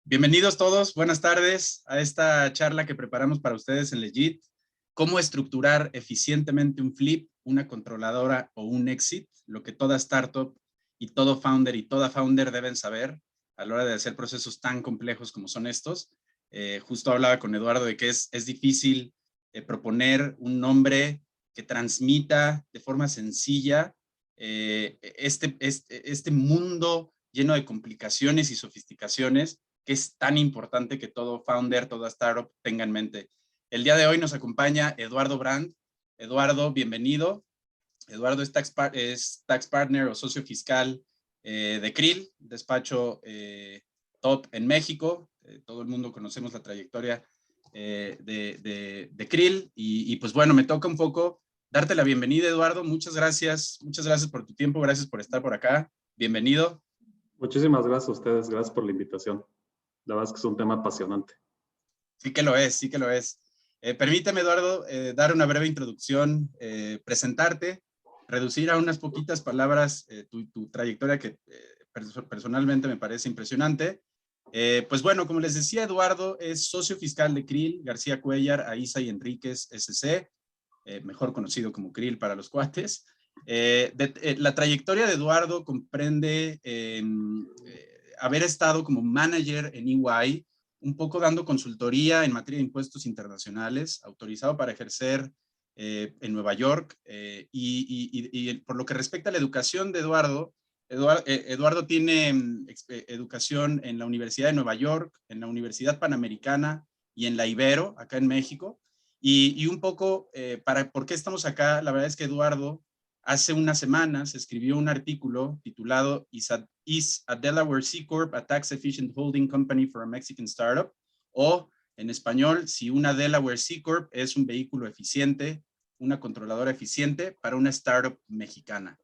Bienvenidos todos, buenas tardes a esta charla que preparamos para ustedes en Legit. Cómo estructurar eficientemente un flip, una controladora o un exit, lo que toda startup y todo founder y toda founder deben saber a la hora de hacer procesos tan complejos como son estos. Justo hablaba con Eduardo de que es difícil proponer un nombre que transmita de forma sencilla este mundo lleno de complicaciones y sofisticaciones que es tan importante que todo founder, toda startup tenga en mente. El día de hoy nos acompaña Eduardo Brandt. Eduardo, bienvenido. Eduardo es tax partner o socio fiscal de Krill, despacho top en México. Todo el mundo conocemos la trayectoria de Krill y pues bueno, me toca un poco darte la bienvenida, Eduardo. Muchas gracias por tu tiempo, gracias por estar por acá. Bienvenido. Muchísimas gracias a ustedes, gracias por la invitación. La verdad es que es un tema apasionante. Sí que lo es, sí que lo es. Permíteme, Eduardo, dar una breve introducción, presentarte, reducir a unas poquitas palabras tu trayectoria que personalmente me parece impresionante. Pues bueno, como les decía, Eduardo es socio fiscal de Krill, García Cuellar, Aiza y Enríquez SC, mejor conocido como Krill para los cuates. La trayectoria de Eduardo comprende haber estado como manager en EY, un poco dando consultoría en materia de impuestos internacionales, autorizado para ejercer en Nueva York. Y por lo que respecta a la educación de Eduardo tiene educación en la Universidad de Nueva York, en la Universidad Panamericana y en la Ibero, acá en México. Y un poco, ¿por qué estamos acá? La verdad es que Eduardo hace unas semanas escribió un artículo titulado Is a Delaware C Corp a Tax Efficient Holding Company for a Mexican Startup? O en español, si una Delaware C Corp es un vehículo eficiente, una controladora eficiente para una startup mexicana.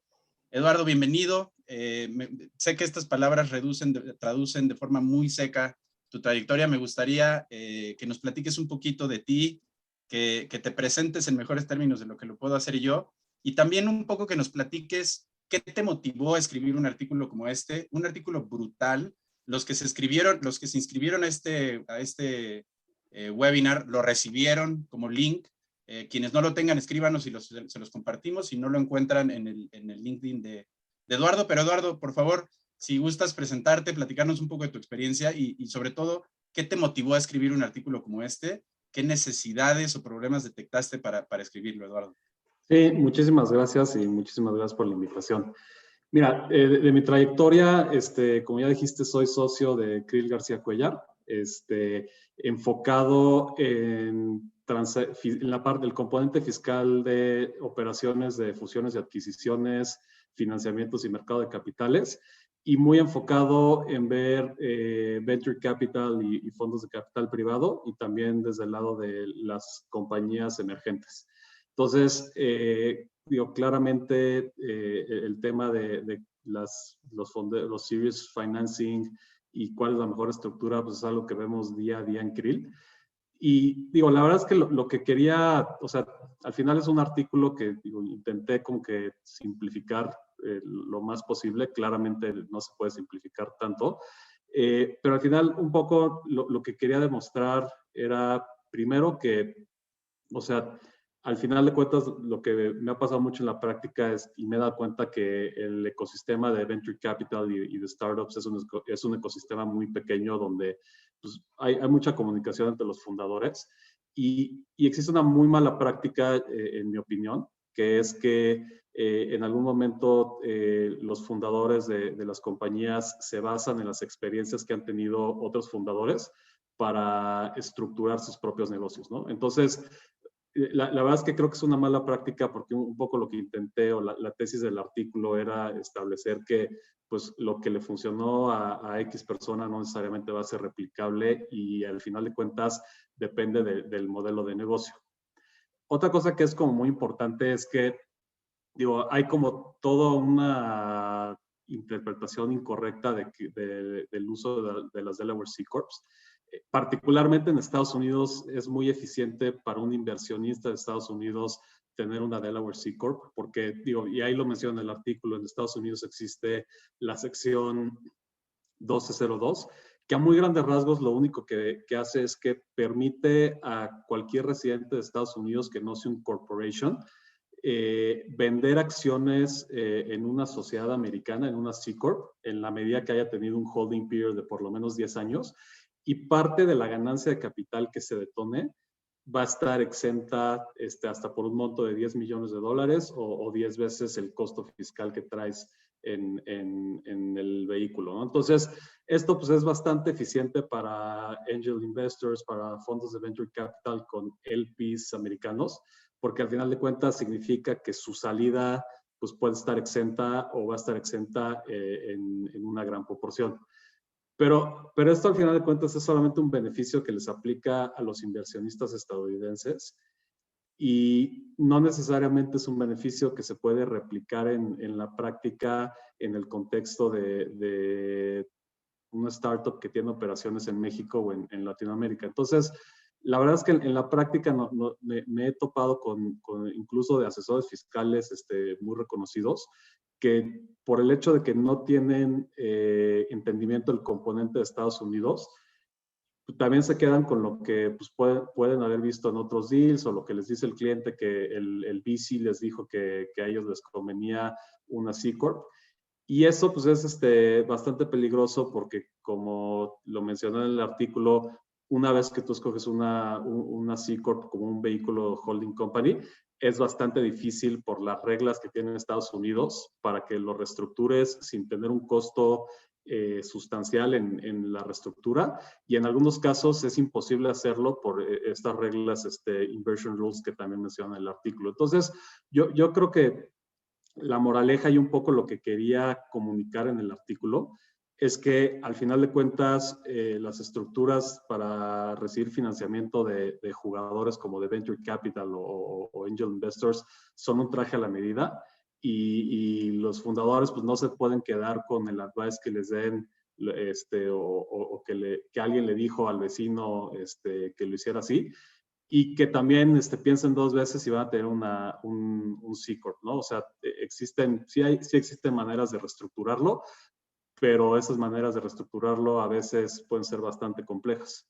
Eduardo, bienvenido. Sé que estas palabras traducen de forma muy seca tu trayectoria. Me gustaría que nos platiques un poquito de ti, que te presentes en mejores términos de lo que lo puedo hacer yo, y también un poco que nos platiques qué te motivó a escribir un artículo como este, un artículo brutal. Los que se inscribieron a este webinar lo recibieron como link. Quienes no lo tengan, escríbanos y se los compartimos. Si no lo encuentran en el LinkedIn de Eduardo. Pero Eduardo, por favor, si gustas presentarte, platicarnos un poco de tu experiencia y sobre todo, ¿qué te motivó a escribir un artículo como este? ¿Qué necesidades o problemas detectaste para escribirlo, Eduardo? Sí, muchísimas gracias y muchísimas gracias por la invitación. Mira, de mi trayectoria, como ya dijiste, soy socio de Krill García Cuellar, enfocado en la parte del componente fiscal de operaciones de fusiones y adquisiciones, financiamientos y mercado de capitales, y muy enfocado en ver venture capital y fondos de capital privado, y también desde el lado de las compañías emergentes. Entonces, digo, claramente el tema de los serious financing y cuál es la mejor estructura, pues es algo que vemos día a día en Krill. Y digo, la verdad es que lo que quería, o sea, al final es un artículo que digo, intenté como que simplificar lo más posible. Claramente no se puede simplificar tanto, pero al final un poco lo que quería demostrar era primero que, o sea, al final de cuentas, lo que me ha pasado mucho en la práctica y me he dado cuenta que el ecosistema de venture capital y de startups es un ecosistema muy pequeño donde pues, hay mucha comunicación entre los fundadores y existe una muy mala práctica, en mi opinión, que es que en algún momento los fundadores de las compañías se basan en las experiencias que han tenido otros fundadores para estructurar sus propios negocios, ¿no? Entonces, la verdad es que creo que es una mala práctica porque un poco lo que intenté o la tesis del artículo era establecer que pues lo que le funcionó a X persona no necesariamente va a ser replicable y al final de cuentas depende del modelo de negocio. Otra cosa que es como muy importante es que, digo, hay como toda una interpretación incorrecta del uso de las Delaware C Corps. Particularmente en Estados Unidos es muy eficiente para un inversionista de Estados Unidos tener una Delaware C Corp, porque, digo, y ahí lo menciona en el artículo, en Estados Unidos existe la sección 1202, que a muy grandes rasgos lo único que hace es que permite a cualquier residente de Estados Unidos que no sea un corporation vender acciones en una sociedad americana, en una C Corp, en la medida que haya tenido un holding period de por lo menos 10 años, y parte de la ganancia de capital que se detone va a estar exenta hasta por un monto de $10 millones o 10 veces el costo fiscal que traes en el vehículo, ¿no? Entonces, esto pues es bastante eficiente para angel investors, para fondos de venture capital con LPs americanos, porque al final de cuentas significa que su salida pues puede estar exenta o va a estar exenta en una gran proporción. Pero esto al final de cuentas es solamente un beneficio que les aplica a los inversionistas estadounidenses y no necesariamente es un beneficio que se puede replicar en la práctica en el contexto de una startup que tiene operaciones en México o en Latinoamérica. Entonces, la verdad es que en la práctica me he topado con incluso de asesores fiscales muy reconocidos que por el hecho de que no tienen entendimiento del componente de Estados Unidos, también se quedan con lo que pues, pueden haber visto en otros deals o lo que les dice el cliente que el VC les dijo que a ellos les convenía una C Corp. Y eso pues es bastante peligroso porque como lo mencioné en el artículo, una vez que tú escoges una C Corp como un vehículo holding company, es bastante difícil por las reglas que tiene Estados Unidos para que lo reestructures sin tener un costo sustancial en la reestructura, y en algunos casos es imposible hacerlo por estas reglas, inversion rules que también menciona el artículo. Entonces, yo creo que la moraleja y un poco lo que quería comunicar en el artículo es que al final de cuentas las estructuras para recibir financiamiento de jugadores como de Venture Capital o Angel Investors son un traje a la medida y los fundadores pues no se pueden quedar con el advice que les den o que alguien le dijo al vecino que lo hiciera así, y que también piensen dos veces si van a tener un C Corp, ¿no? O sea, sí existen maneras de reestructurarlo, pero esas maneras de reestructurarlo a veces pueden ser bastante complejas.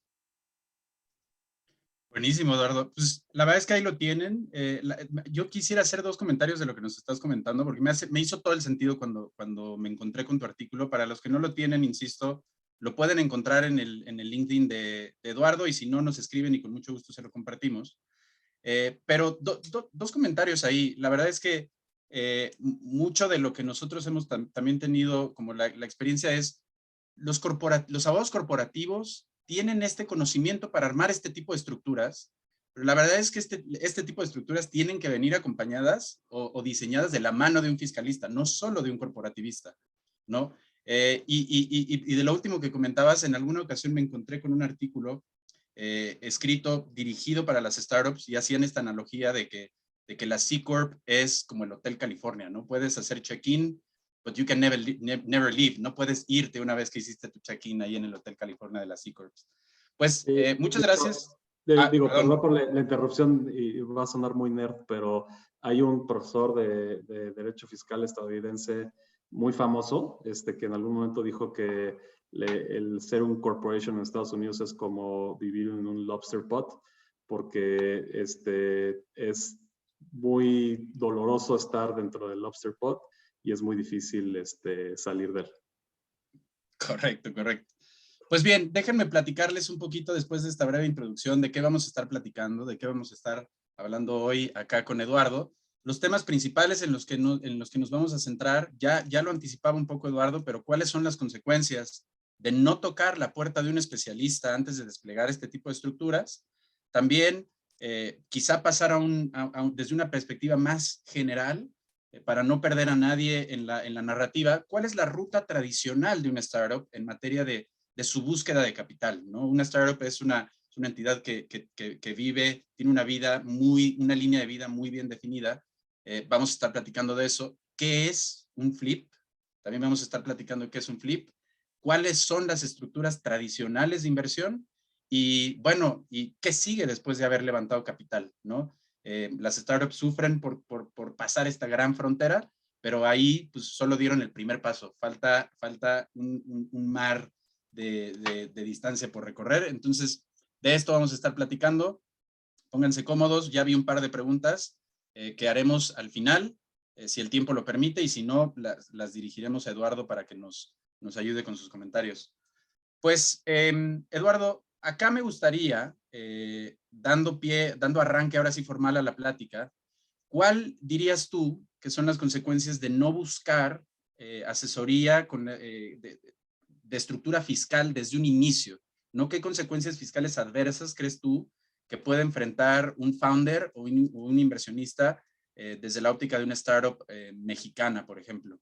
Buenísimo, Eduardo. Pues la verdad es que ahí lo tienen. Yo quisiera hacer dos comentarios de lo que nos estás comentando, porque me hizo todo el sentido cuando me encontré con tu artículo. Para los que no lo tienen, insisto, lo pueden encontrar en el LinkedIn de Eduardo, y si no, nos escriben y con mucho gusto se lo compartimos. Pero dos comentarios ahí. La verdad es que mucho de lo que nosotros hemos también tenido como la experiencia es los abogados corporativos tienen este conocimiento para armar este tipo de estructuras, pero la verdad es que este tipo de estructuras tienen que venir acompañadas o diseñadas de la mano de un fiscalista, no solo de un corporativista, ¿no? Y de lo último que comentabas, en alguna ocasión me encontré con un artículo escrito, dirigido para las startups, y hacían esta analogía de que la C Corp es como el Hotel California, ¿no? Puedes hacer check-in, but you can never leave. No puedes irte una vez que hiciste tu check-in ahí en el Hotel California de la C Corps. Pues muchas gracias. Digo, Perdón. perdón por la interrupción y va a sonar muy nerd, pero hay un profesor de Derecho Fiscal estadounidense muy famoso, que en algún momento dijo que el ser un corporation en Estados Unidos es como vivir en un lobster pot, porque es muy doloroso estar dentro del lobster pot y es muy difícil salir de él. Correcto, correcto. Pues bien, déjenme platicarles un poquito después de esta breve introducción de qué vamos a estar platicando, de qué vamos a estar hablando hoy acá con Eduardo. Los temas principales en los que nos vamos a centrar, ya lo anticipaba un poco Eduardo, pero ¿cuáles son las consecuencias de no tocar la puerta de un especialista antes de desplegar este tipo de estructuras? También quizá pasar desde una perspectiva más general, para no perder a nadie en la narrativa, ¿cuál es la ruta tradicional de una startup en materia de su búsqueda de capital, ¿no? Una startup es una entidad que vive, tiene una línea de vida muy bien definida. Vamos a estar platicando de eso. ¿Qué es un flip? También vamos a estar platicando de qué es un flip. ¿Cuáles son las estructuras tradicionales de inversión? Y bueno, ¿y qué sigue después de haber levantado capital, ¿no? Las startups sufren por pasar esta gran frontera, pero ahí pues solo dieron el primer paso. Falta un mar de distancia por recorrer. Entonces, de esto vamos a estar platicando. Pónganse cómodos, ya vi un par de preguntas que haremos al final, si el tiempo lo permite, y si no, las dirigiremos a Eduardo para que nos ayude con sus comentarios. Pues, Eduardo, acá me gustaría, dando arranque ahora sí formal a la plática, ¿cuál dirías tú que son las consecuencias de no buscar asesoría de estructura fiscal desde un inicio? ¿No? ¿Qué consecuencias fiscales adversas crees tú que puede enfrentar un founder o un inversionista desde la óptica de una startup mexicana, por ejemplo?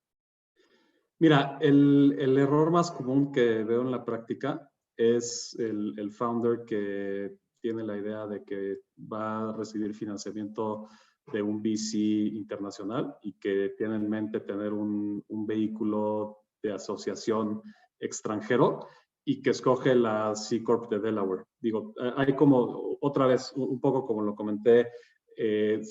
Mira, el error más común que veo en la práctica es el founder que tiene la idea de que va a recibir financiamiento de un VC internacional y que tiene en mente tener un vehículo de asociación extranjero y que escoge la C Corp de Delaware. Digo, hay como, otra vez, un poco como lo comenté,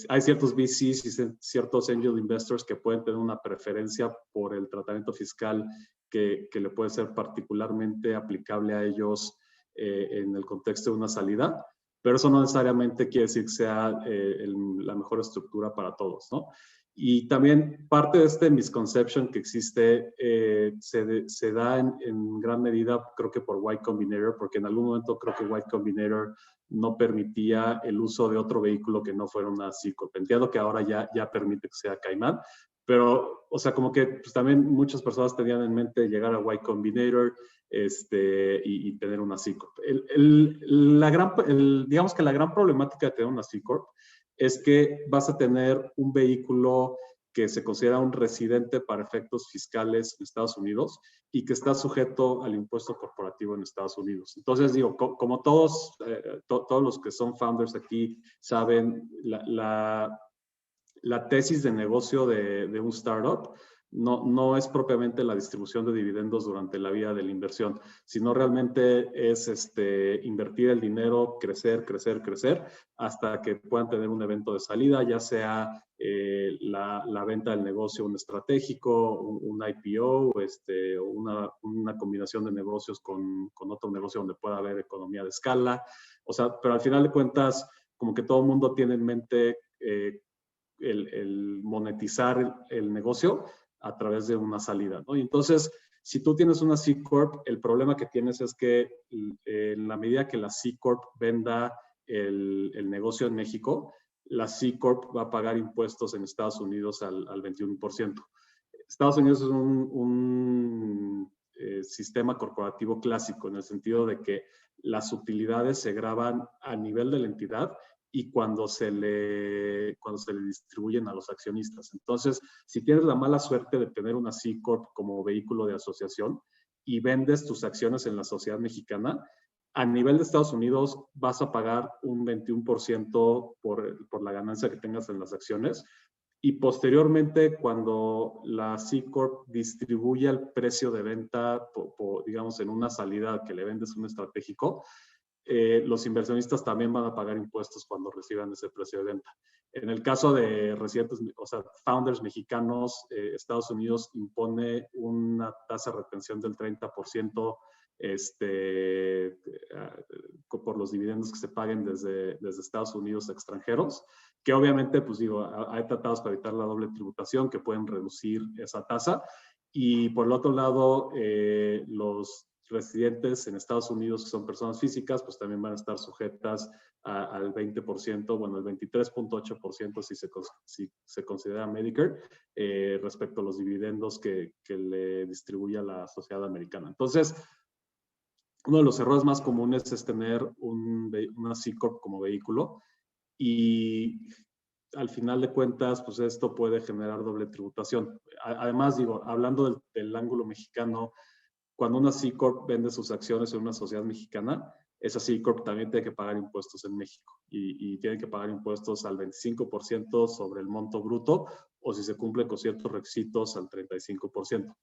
hay ciertos VCs y ciertos angel investors que pueden tener una preferencia por el tratamiento fiscal que le puede ser particularmente aplicable a ellos en el contexto de una salida, pero eso no necesariamente quiere decir que sea la mejor estructura para todos, ¿no? Y también parte de este misconception que existe se da en gran medida, creo que por Y Combinator, porque en algún momento creo que Y Combinator no permitía el uso de otro vehículo que no fuera una C Corp. Entiendo que ahora ya permite que sea Caimán, pero, o sea, como que pues, también muchas personas tenían en mente llegar a Y Combinator y tener una C Corp. Digamos que la gran problemática de tener una C Corp es que vas a tener un vehículo que se considera un residente para efectos fiscales en Estados Unidos y que está sujeto al impuesto corporativo en Estados Unidos. Entonces, digo, como todos los que son founders aquí saben, la tesis de negocio de un startup no es propiamente la distribución de dividendos durante la vida de la inversión, sino realmente es invertir el dinero, crecer, hasta que puedan tener un evento de salida, ya sea la venta del negocio, un estratégico, un IPO, una combinación de negocios con otro negocio donde pueda haber economía de escala. O sea, pero al final de cuentas, como que todo el mundo tiene en mente el monetizar el negocio a través de una salida, ¿no? Y entonces, si tú tienes una C Corp, el problema que tienes es que en la medida que la C Corp venda el negocio en México, la C Corp va a pagar impuestos en Estados Unidos al 21%. Estados Unidos es un sistema corporativo clásico en el sentido de que las utilidades se graban a nivel de la entidad y cuando se le distribuyen a los accionistas. Entonces, si tienes la mala suerte de tener una C Corp como vehículo de asociación y vendes tus acciones en la sociedad mexicana, a nivel de Estados Unidos vas a pagar un 21% por la ganancia que tengas en las acciones. Y posteriormente, cuando la C Corp distribuye el precio de venta, digamos, en una salida que le vendes un estratégico, los inversionistas también van a pagar impuestos cuando reciban ese precio de venta. En el caso de residentes, o sea, founders mexicanos, Estados Unidos impone una tasa de retención del 30% por los dividendos que se paguen desde Estados Unidos a extranjeros, que obviamente, pues digo, hay tratados para evitar la doble tributación que pueden reducir esa tasa. Y por el otro lado, los residentes en Estados Unidos que son personas físicas, pues también van a estar sujetas al 20%, bueno, el 23.8% si se considera Medicare, respecto a los dividendos que le distribuye a la sociedad americana. Entonces, uno de los errores más comunes es tener una C Corp como vehículo y al final de cuentas, pues esto puede generar doble tributación. Además, digo, hablando del ángulo mexicano, cuando una C Corp vende sus acciones en una sociedad mexicana, esa C Corp también tiene que pagar impuestos en México y tiene que pagar impuestos al 25% sobre el monto bruto o si se cumple con ciertos requisitos al 35%.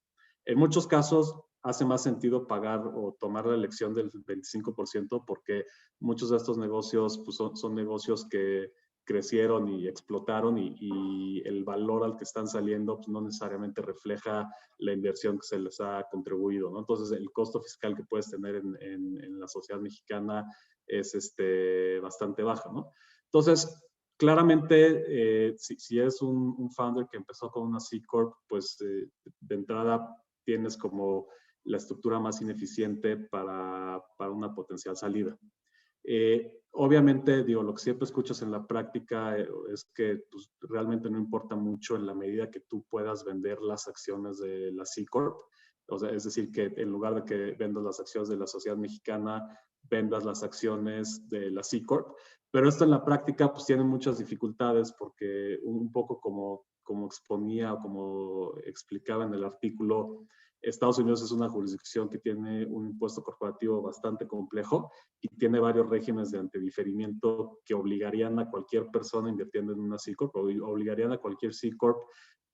En muchos casos hace más sentido pagar o tomar la elección del 25% porque muchos de estos negocios pues son negocios que crecieron y explotaron y el valor al que están saliendo pues, no necesariamente refleja la inversión que se les ha contribuido, ¿no? Entonces, el costo fiscal que puedes tener en la sociedad mexicana es bastante bajo, ¿no? Entonces, claramente, si eres un founder que empezó con una C Corp, pues de entrada tienes como la estructura más ineficiente para una potencial salida. Obviamente, digo, lo que siempre escuchas en la práctica es que pues, realmente no importa mucho en la medida que tú puedas vender las acciones de la C Corp. O sea, es decir, que en lugar de que vendas las acciones de la sociedad mexicana, vendas las acciones de la C Corp. Pero esto en la práctica pues tiene muchas dificultades porque un poco como exponía o como explicaba en el artículo, Estados Unidos es una jurisdicción que tiene un impuesto corporativo bastante complejo y tiene varios regímenes de antediferimiento que obligarían a cualquier persona invirtiendo en una C Corp, o obligarían a cualquier C Corp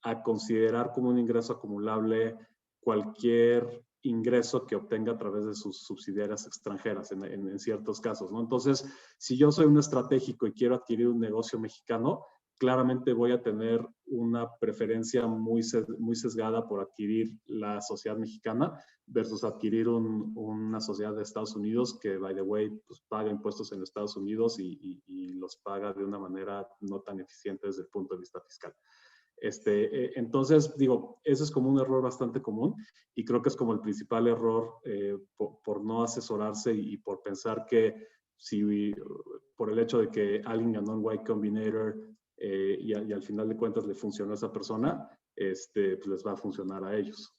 a considerar como un ingreso acumulable cualquier ingreso que obtenga a través de sus subsidiarias extranjeras en ciertos casos, ¿no? Entonces, si yo soy un estratégico y quiero adquirir un negocio mexicano, claramente voy a tener una preferencia muy sesgada por adquirir la sociedad mexicana versus adquirir una sociedad de Estados Unidos que, by the way, pues paga impuestos en Estados Unidos y los paga de una manera no tan eficiente desde el punto de vista fiscal. Entonces, digo, ese es como un error bastante común y creo que es como el principal error por no asesorarse y por pensar que si por el hecho de que alguien ganó en Y Combinator y al final de cuentas le funcionó a esa persona, pues les va a funcionar a ellos.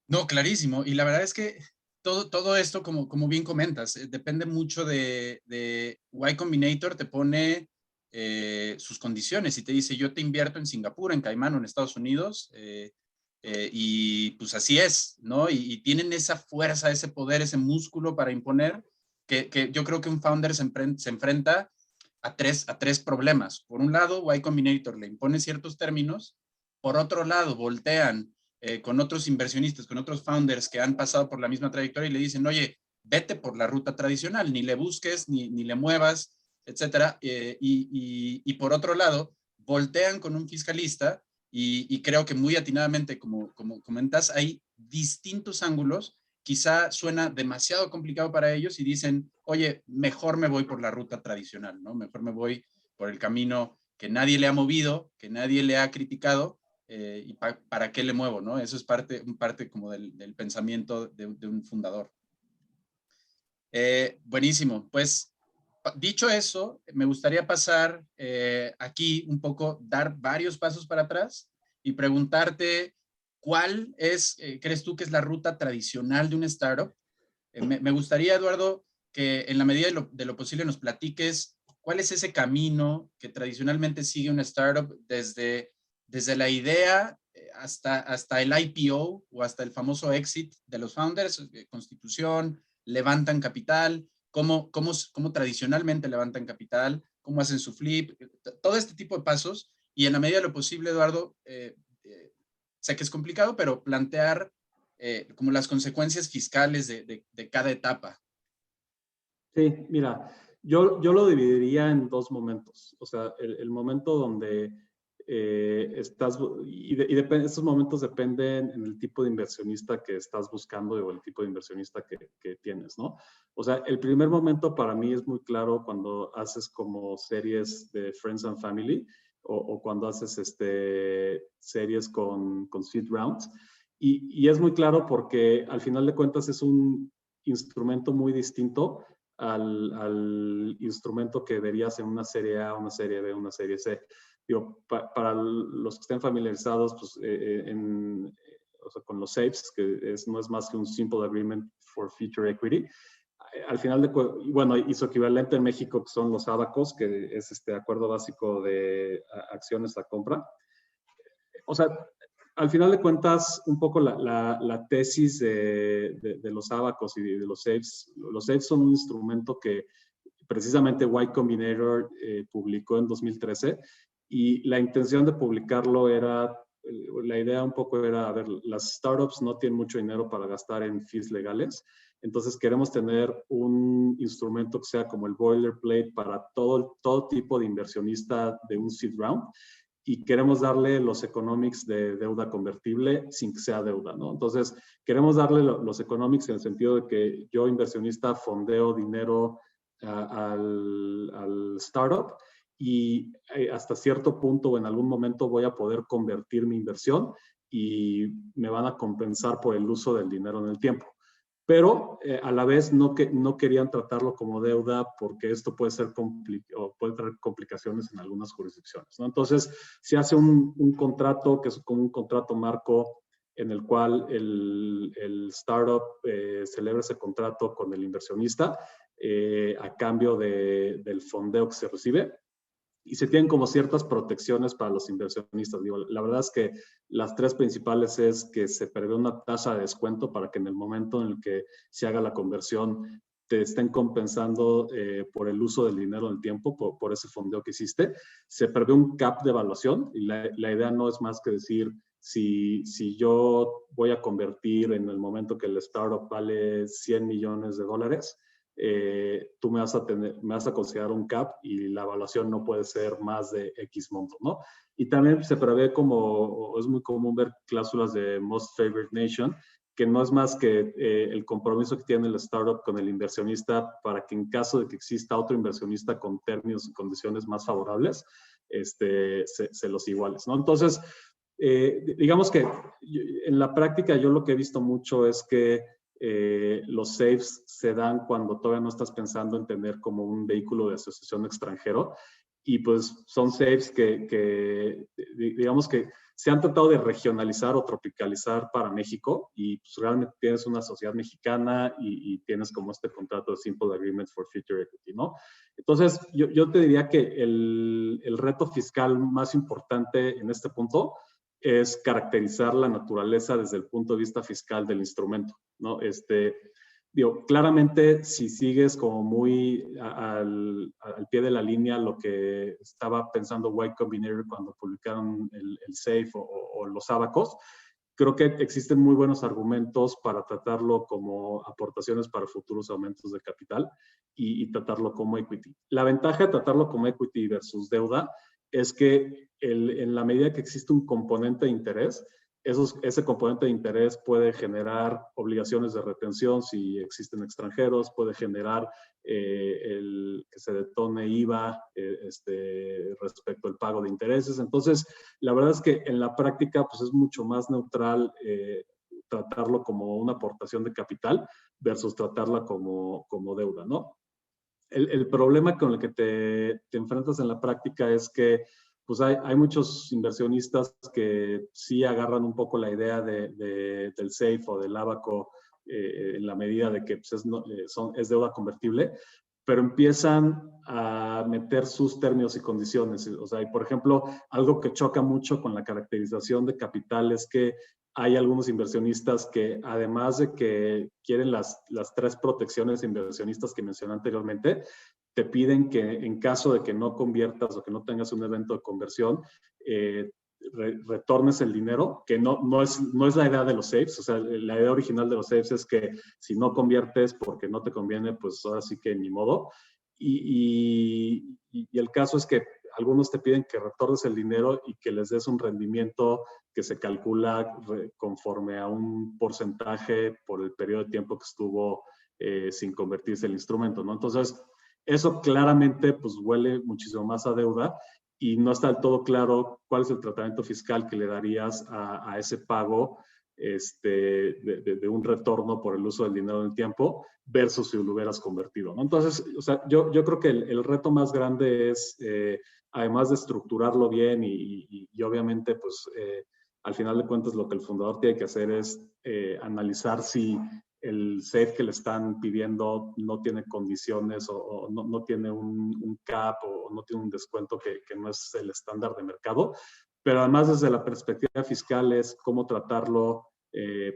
No, clarísimo. Y la verdad es que todo esto, como bien comentas, depende mucho de Y Combinator, te pone sus condiciones y te dice, yo te invierto en Singapur, en Caimán o en Estados Unidos, y pues así es, ¿no? Y tienen esa fuerza, ese poder, ese músculo para imponer, que yo creo que un founder se enfrenta a tres problemas. Por un lado, Y Combinator le impone ciertos términos, por otro lado, voltean con otros inversionistas, con otros founders que han pasado por la misma trayectoria y le dicen, oye, vete por la ruta tradicional, ni le busques, ni le muevas, etcétera. Y por otro lado, voltean con un fiscalista y creo que muy atinadamente, como comentas, hay distintos ángulos. Quizá suena demasiado complicado para ellos y dicen, oye, mejor me voy por la ruta tradicional, ¿no? Mejor me voy por el camino que nadie le ha movido, que nadie le ha criticado, y para qué le muevo, ¿no? Eso es parte como del pensamiento de un fundador. Buenísimo, pues dicho eso, me gustaría pasar aquí un poco, dar varios pasos para atrás y preguntarte cuál es, crees tú que es la ruta tradicional de una startup. Me gustaría, Eduardo, que en la medida de lo posible nos platiques cuál es ese camino que tradicionalmente sigue una startup desde la idea hasta el IPO o hasta el famoso exit de los founders, constitución, levantan capital, cómo tradicionalmente levantan capital, cómo hacen su flip, todo este tipo de pasos. Y en la medida de lo posible, Eduardo, sé que es complicado, pero plantear como las consecuencias fiscales de cada etapa. Sí, mira, yo lo dividiría en dos momentos. O sea, el momento donde estás, estos momentos dependen en el tipo de inversionista que estás buscando o el tipo de inversionista que tienes, ¿no? O sea, el primer momento para mí es muy claro cuando haces como series de Friends and Family o cuando haces series con seed rounds. Y es muy claro porque al final de cuentas es un instrumento muy distinto al instrumento que verías en una serie A, una serie B, una serie C. Digo, para los que estén familiarizados pues, o sea, con los SAFEs, que no es más que un Simple Agreement for Future Equity, al final bueno, y su equivalente en México que son los ABACOS, que es este acuerdo básico de acciones a compra. O sea, al final de cuentas, un poco la tesis de los ABACOS y de los SAFEs son un instrumento que precisamente Y Combinator publicó en 2013 y la intención de publicarlo era, la idea un poco era, a ver, las startups no tienen mucho dinero para gastar en fees legales Entonces queremos tener un instrumento que sea como el boilerplate para todo tipo de inversionista de un seed round, y queremos darle los economics de deuda convertible sin que sea deuda, ¿no? Entonces, queremos darle los economics en el sentido de que yo, inversionista, fondeo dinero al startup, y hasta cierto punto o en algún momento voy a poder convertir mi inversión y me van a compensar por el uso del dinero en el tiempo. Pero a la vez no querían tratarlo como deuda porque esto puede ser o puede traer complicaciones en algunas jurisdicciones, ¿no? Entonces, se hace un contrato que es como un contrato marco en el cual el startup celebra ese contrato con el inversionista a cambio del fondeo que se recibe. Y se tienen como ciertas protecciones para los inversionistas. Digo, la verdad es que las tres principales es que se prevé una tasa de descuento para que en el momento en el que se haga la conversión te estén compensando por el uso del dinero en el tiempo, por ese fondeo que hiciste. Se prevé un cap de evaluación, y la idea no es más que decir, si yo voy a convertir en el momento que el startup vale $100 millones, tú me vas a considerar un cap y la evaluación no puede ser más de X monto, ¿no? Y también se prevé, como es muy común ver cláusulas de Most Favored Nation, que no es más que el compromiso que tiene el startup con el inversionista para que en caso de que exista otro inversionista con términos y condiciones más favorables, se los iguales, ¿no? Entonces, digamos que en la práctica yo lo que he visto mucho es que los SAFEs se dan cuando todavía no estás pensando en tener como un vehículo de asociación extranjero, y pues son SAFEs que digamos que se han tratado de regionalizar o tropicalizar para México, y pues realmente tienes una sociedad mexicana y tienes como este contrato de Simple Agreement for Future Equity, ¿no? Entonces, yo te diría que el reto fiscal más importante en este punto es caracterizar la naturaleza desde el punto de vista fiscal del instrumento, ¿no? Digo, claramente, si sigues como muy al pie de la línea lo que estaba pensando Y Combinator cuando publicaron el SAFE o los abacos, creo que existen muy buenos argumentos para tratarlo como aportaciones para futuros aumentos de capital y tratarlo como equity. La ventaja de tratarlo como equity versus deuda es que en la medida que existe un componente de interés, ese componente de interés puede generar obligaciones de retención si existen extranjeros, puede generar que se detone IVA respecto al pago de intereses. Entonces, la verdad es que en la práctica pues es mucho más neutral tratarlo como una aportación de capital versus tratarla como deuda, ¿no? El problema con el que te enfrentas en la práctica es que pues hay muchos inversionistas que sí agarran un poco la idea del SAFE o del abaco en la medida de que pues, es deuda convertible, pero empiezan a meter sus términos y condiciones. O sea, y por ejemplo, algo que choca mucho con la caracterización de capital es que hay algunos inversionistas que, además de que quieren las tres protecciones inversionistas que mencioné anteriormente, te piden que en caso de que no conviertas o que no tengas un evento de conversión, retornes el dinero, que no es la idea de los SAFEs. O sea, la idea original de los SAFEs es que si no conviertes porque no te conviene, pues ahora sí que ni modo. Y el caso es que algunos te piden que retornes el dinero y que les des un rendimiento que se calcula conforme a un porcentaje por el periodo de tiempo que estuvo sin convertirse el instrumento, ¿no? Entonces, eso claramente pues huele muchísimo más a deuda, y no está del todo claro cuál es el tratamiento fiscal que le darías a ese pago de un retorno por el uso del dinero en el tiempo versus si lo hubieras convertido, ¿no? Entonces, o sea, yo creo que el reto más grande es, además de estructurarlo bien y obviamente, pues, al final de cuentas lo que el fundador tiene que hacer es analizar si el SAFE que le están pidiendo no tiene condiciones o no tiene un cap o no tiene un descuento que no es el estándar de mercado. Pero además, desde la perspectiva fiscal, es cómo tratarlo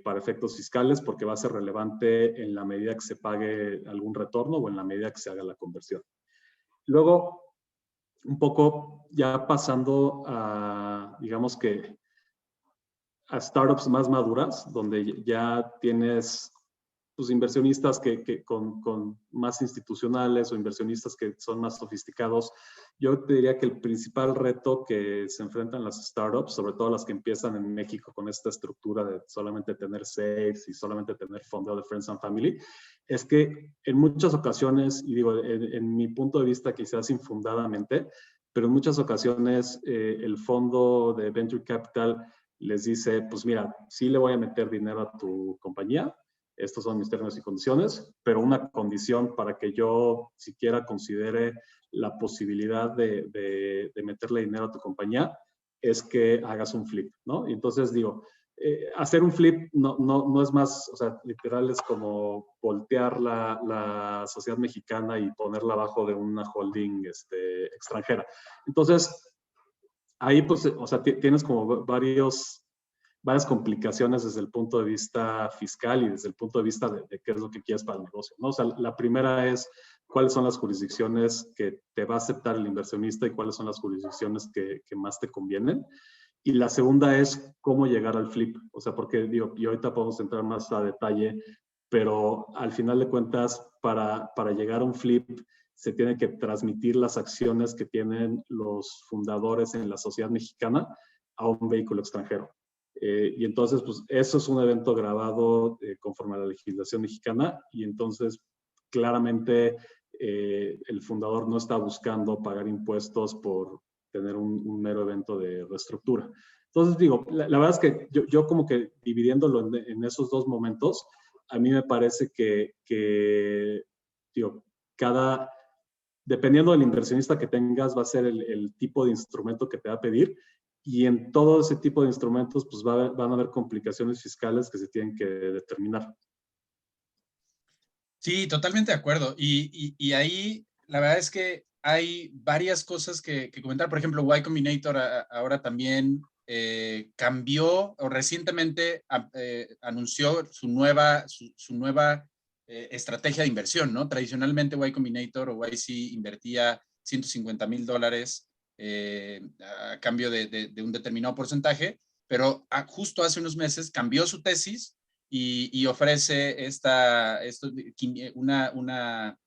para efectos fiscales, porque va a ser relevante en la medida que se pague algún retorno o en la medida que se haga la conversión. Luego, un poco ya pasando a, digamos que, a startups más maduras, donde ya tienes pues, inversionistas con más institucionales o inversionistas que son más sofisticados, yo te diría que el principal reto que se enfrentan las startups, sobre todo las que empiezan en México con esta estructura de solamente tener sales y solamente tener fondeo de Friends and Family, es que en muchas ocasiones, y digo, en mi punto de vista quizás infundadamente, pero en muchas ocasiones el fondo de Venture Capital les dice, pues mira, sí le voy a meter dinero a tu compañía, estos son mis términos y condiciones, pero una condición para que yo siquiera considere la posibilidad de meterle dinero a tu compañía es que hagas un flip, ¿no? Y entonces digo, hacer un flip no es más, o sea, literal es como voltear la sociedad mexicana y ponerla abajo de una holding extranjera. Entonces, ahí pues, o sea, tienes como varias complicaciones desde el punto de vista fiscal y desde el punto de vista de qué es lo que quieres para el negocio, ¿no? O sea, la primera es cuáles son las jurisdicciones que te va a aceptar el inversionista y cuáles son las jurisdicciones que más te convienen. Y la segunda es cómo llegar al flip. O sea, porque digo, y ahorita podemos entrar más a detalle, pero al final de cuentas, para llegar a un flip, se tiene que transmitir las acciones que tienen los fundadores en la sociedad mexicana a un vehículo extranjero. Y entonces, pues eso es un evento grabado conforme a la legislación mexicana y entonces claramente el fundador no está buscando pagar impuestos por tener un mero evento de reestructura. Entonces, digo, la verdad es que yo como que dividiéndolo en esos dos momentos, a mí me parece que digo, dependiendo del inversionista que tengas, va a ser el tipo de instrumento que te va a pedir. Y en todo ese tipo de instrumentos, pues van a haber complicaciones fiscales que se tienen que determinar. Sí, totalmente de acuerdo. Y ahí la verdad es que hay varias cosas que comentar. Por ejemplo, Y Combinator ahora también cambió o recientemente anunció su nueva estrategia de inversión, ¿no? Tradicionalmente Y Combinator o YC invertía $150,000 a cambio de un determinado porcentaje, pero justo hace unos meses cambió su tesis y ofrece una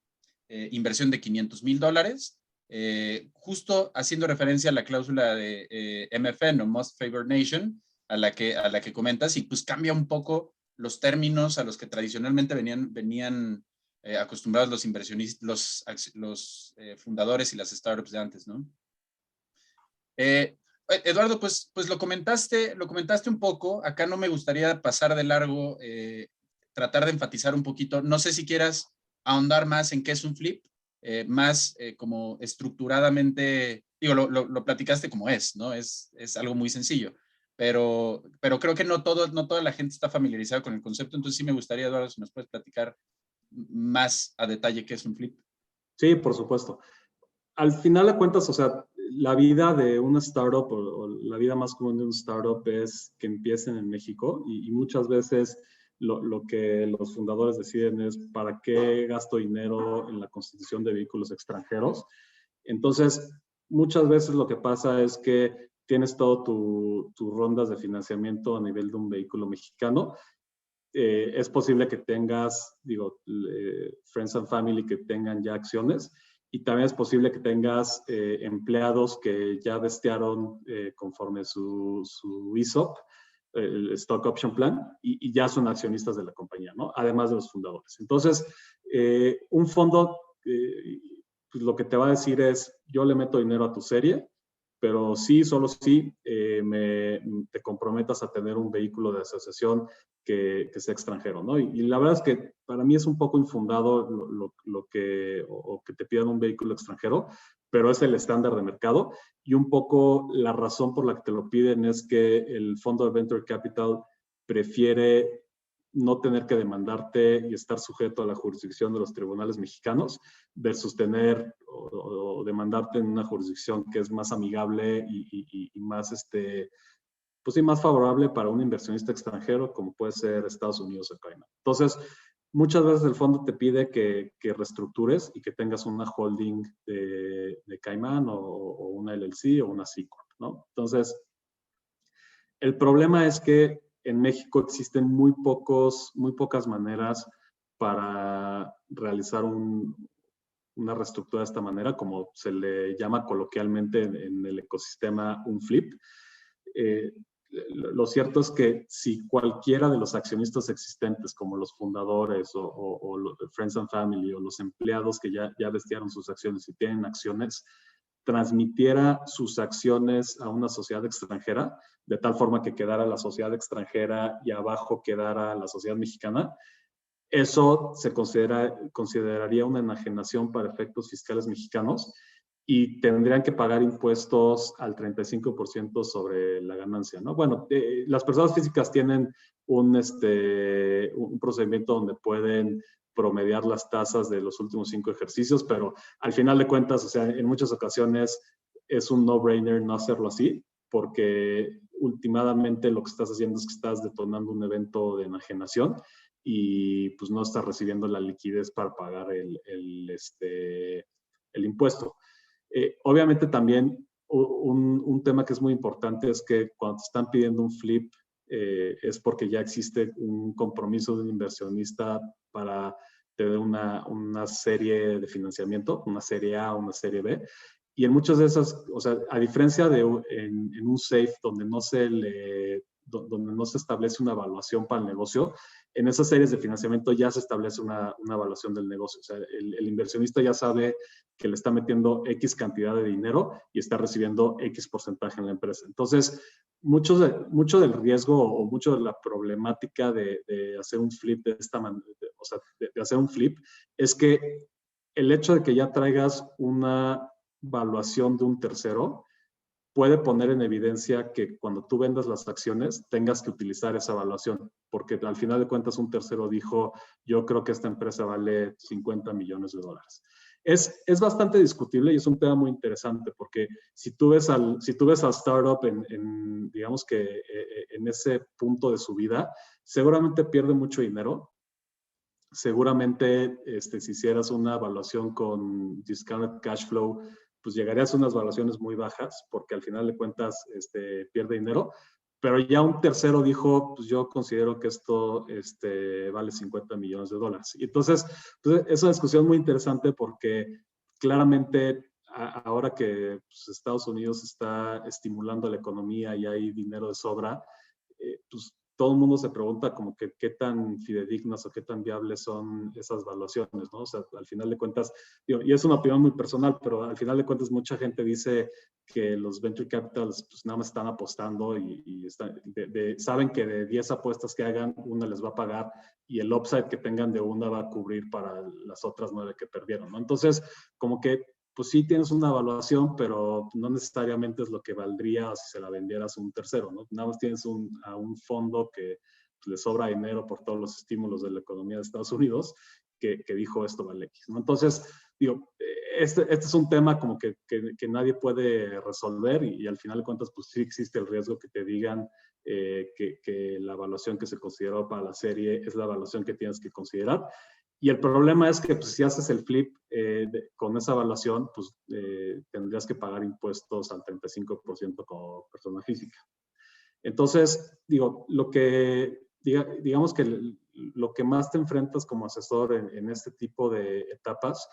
inversión de $500,000, justo haciendo referencia a la cláusula de MFN o Most Favored Nation, a la que comentas, y pues cambia un poco los términos a los que tradicionalmente venían acostumbrados los inversionistas, los fundadores y las startups de antes, ¿no? Eduardo, pues lo comentaste un poco. Acá no me gustaría pasar de largo, tratar de enfatizar un poquito. No sé si quieras ahondar más en qué es un flip, más como estructuradamente, digo, lo platicaste como es, ¿no? Es algo muy sencillo, pero creo que no toda la gente está familiarizada con el concepto. Entonces sí me gustaría, Eduardo, si nos puedes platicar más a detalle qué es un flip. Sí, por supuesto. Al final de cuentas, o sea, la vida de una startup o la vida más común de un startup es que empiecen en México y muchas veces lo que los fundadores deciden es para qué gasto dinero en la constitución de vehículos extranjeros. Entonces, muchas veces lo que pasa es que tienes todo tus rondas de financiamiento a nivel de un vehículo mexicano. Es posible que tengas, digo, Friends and Family que tengan ya acciones y también es posible que tengas empleados que ya vestearon conforme su ESOP, el Stock Option Plan, y ya son accionistas de la compañía, ¿no? Además de los fundadores. Entonces, un fondo, pues lo que te va a decir es, yo le meto dinero a tu serie, pero sí, solo sí, te comprometas a tener un vehículo de asociación que sea extranjero, ¿no? Y la verdad es que para mí es un poco infundado lo que te pidan un vehículo extranjero, pero es el estándar de mercado y un poco la razón por la que te lo piden es que el fondo de Venture Capital prefiere no tener que demandarte y estar sujeto a la jurisdicción de los tribunales mexicanos versus tener o demandarte en una jurisdicción que es más amigable y más, pues sí, más favorable para un inversionista extranjero como puede ser Estados Unidos o Caimán. Entonces, muchas veces el fondo te pide que reestructures y que tengas una holding de Caimán o una LLC o una C Corp, ¿no? Entonces, el problema es que en México existen muy pocas maneras para realizar una reestructura de esta manera, como se le llama coloquialmente en el ecosistema un flip. Lo cierto es que si cualquiera de los accionistas existentes, como los fundadores o los Friends and Family o los empleados que ya vestieron sus acciones y tienen acciones, transmitiera sus acciones a una sociedad extranjera, de tal forma que quedara la sociedad extranjera y abajo quedara la sociedad mexicana, eso se consideraría una enajenación para efectos fiscales mexicanos y tendrían que pagar impuestos al 35% sobre la ganancia, ¿no? Bueno, las personas físicas tienen un procedimiento donde pueden promediar las tasas de los últimos 5 ejercicios, pero al final de cuentas, o sea, en muchas ocasiones es un no-brainer no hacerlo así, porque últimamente lo que estás haciendo es que estás detonando un evento de enajenación y pues no estás recibiendo la liquidez para pagar el impuesto. Obviamente también un tema que es muy importante es que cuando te están pidiendo un flip es porque ya existe un compromiso de un inversionista para tener una serie de financiamiento, una serie A o una serie B. Y en muchas de esas, o sea, a diferencia de en un SAFE donde no se establece una evaluación para el negocio, en esas series de financiamiento ya se establece una evaluación del negocio. O sea, el inversionista ya sabe que le está metiendo X cantidad de dinero y está recibiendo X porcentaje en la empresa. Entonces, mucho del riesgo o mucho de la problemática de hacer un flip de esta manera, o sea, de hacer un flip, es que el hecho de que ya traigas una valuación de un tercero puede poner en evidencia que cuando tú vendas las acciones tengas que utilizar esa evaluación, porque al final de cuentas un tercero dijo, yo creo que esta empresa vale $50 millones. Es bastante discutible y es un tema muy interesante, porque si tú ves al startup digamos que en ese punto de su vida, seguramente pierde mucho dinero. Seguramente si hicieras una evaluación con discounted cash flow, pues llegarías a unas valuaciones muy bajas, porque al final de cuentas pierde dinero, pero ya un tercero dijo, pues yo considero que esto vale $50 millones. Y entonces, pues, es una discusión muy interesante porque claramente ahora que pues, Estados Unidos está estimulando la economía y hay dinero de sobra, pues todo el mundo se pregunta como que qué tan fidedignas o qué tan viables son esas valuaciones, ¿no? O sea, al final de cuentas, digo, y es una opinión muy personal, pero al final de cuentas mucha gente dice que los venture capitals pues nada más están apostando y saben que de 10 apuestas que hagan, una les va a pagar y el upside que tengan de una va a cubrir para las otras 9 que perdieron, ¿no? Entonces, como que pues sí tienes una evaluación, pero no necesariamente es lo que valdría si se la vendieras a un tercero, ¿no? Nada más tienes a un fondo que pues, le sobra dinero por todos los estímulos de la economía de Estados Unidos, que dijo esto vale X, ¿no? Entonces, digo, este es un tema como que nadie puede resolver y al final de cuentas, pues sí existe el riesgo que te digan que la evaluación que se consideró para la serie es la evaluación que tienes que considerar. Y el problema es que pues, si haces el flip con esa evaluación, pues tendrías que pagar impuestos al 35% como persona física. Entonces, digo, digamos que lo que más te enfrentas como asesor en este tipo de etapas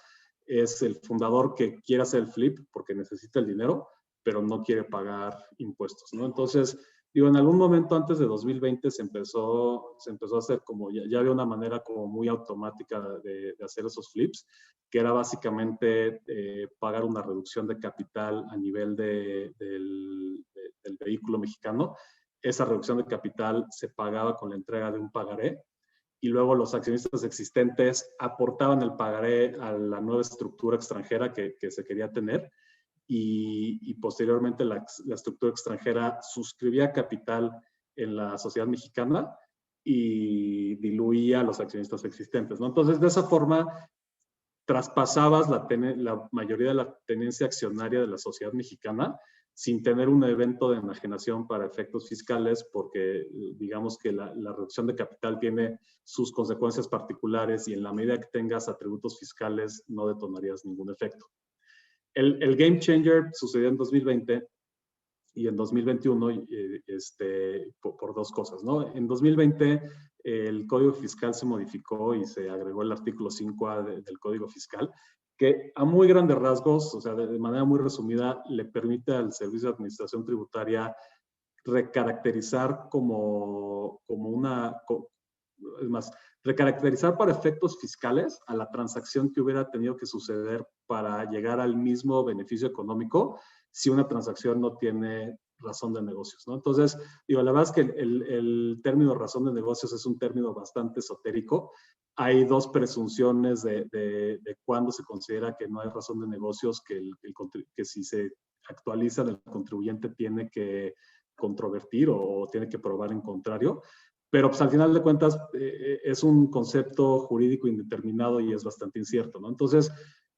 es el fundador que quiere hacer el flip porque necesita el dinero, pero no quiere pagar impuestos, ¿no? Entonces, digo, en algún momento antes de 2020 se empezó a hacer como, ya había una manera como muy automática de hacer esos flips, que era básicamente pagar una reducción de capital a nivel del vehículo mexicano. Esa reducción de capital se pagaba con la entrega de un pagaré y luego los accionistas existentes aportaban el pagaré a la nueva estructura extranjera que se quería tener. Y posteriormente la estructura extranjera suscribía capital en la sociedad mexicana y diluía a los accionistas existentes, ¿no? Entonces, de esa forma, traspasabas la mayoría de la tenencia accionaria de la sociedad mexicana sin tener un evento de enajenación para efectos fiscales, porque digamos que la reducción de capital tiene sus consecuencias particulares y en la medida que tengas atributos fiscales no detonarías ningún efecto. El game changer sucedió en 2020 y en 2021 por dos cosas, ¿no? En 2020 el Código Fiscal se modificó y se agregó el artículo 5A del Código Fiscal, que a muy grandes rasgos, o sea, de manera muy resumida, le permite al Servicio de Administración Tributaria recaracterizar es más, recaracterizar para efectos fiscales a la transacción que hubiera tenido que suceder para llegar al mismo beneficio económico si una transacción no tiene razón de negocios, ¿no? Entonces, digo, la verdad es que el término razón de negocios es un término bastante esotérico. Hay dos presunciones de cuándo se considera que no hay razón de negocios, que si se actualiza, el contribuyente tiene que controvertir o tiene que probar en contrario. Pero pues al final de cuentas es un concepto jurídico indeterminado y es bastante incierto, ¿no? Entonces,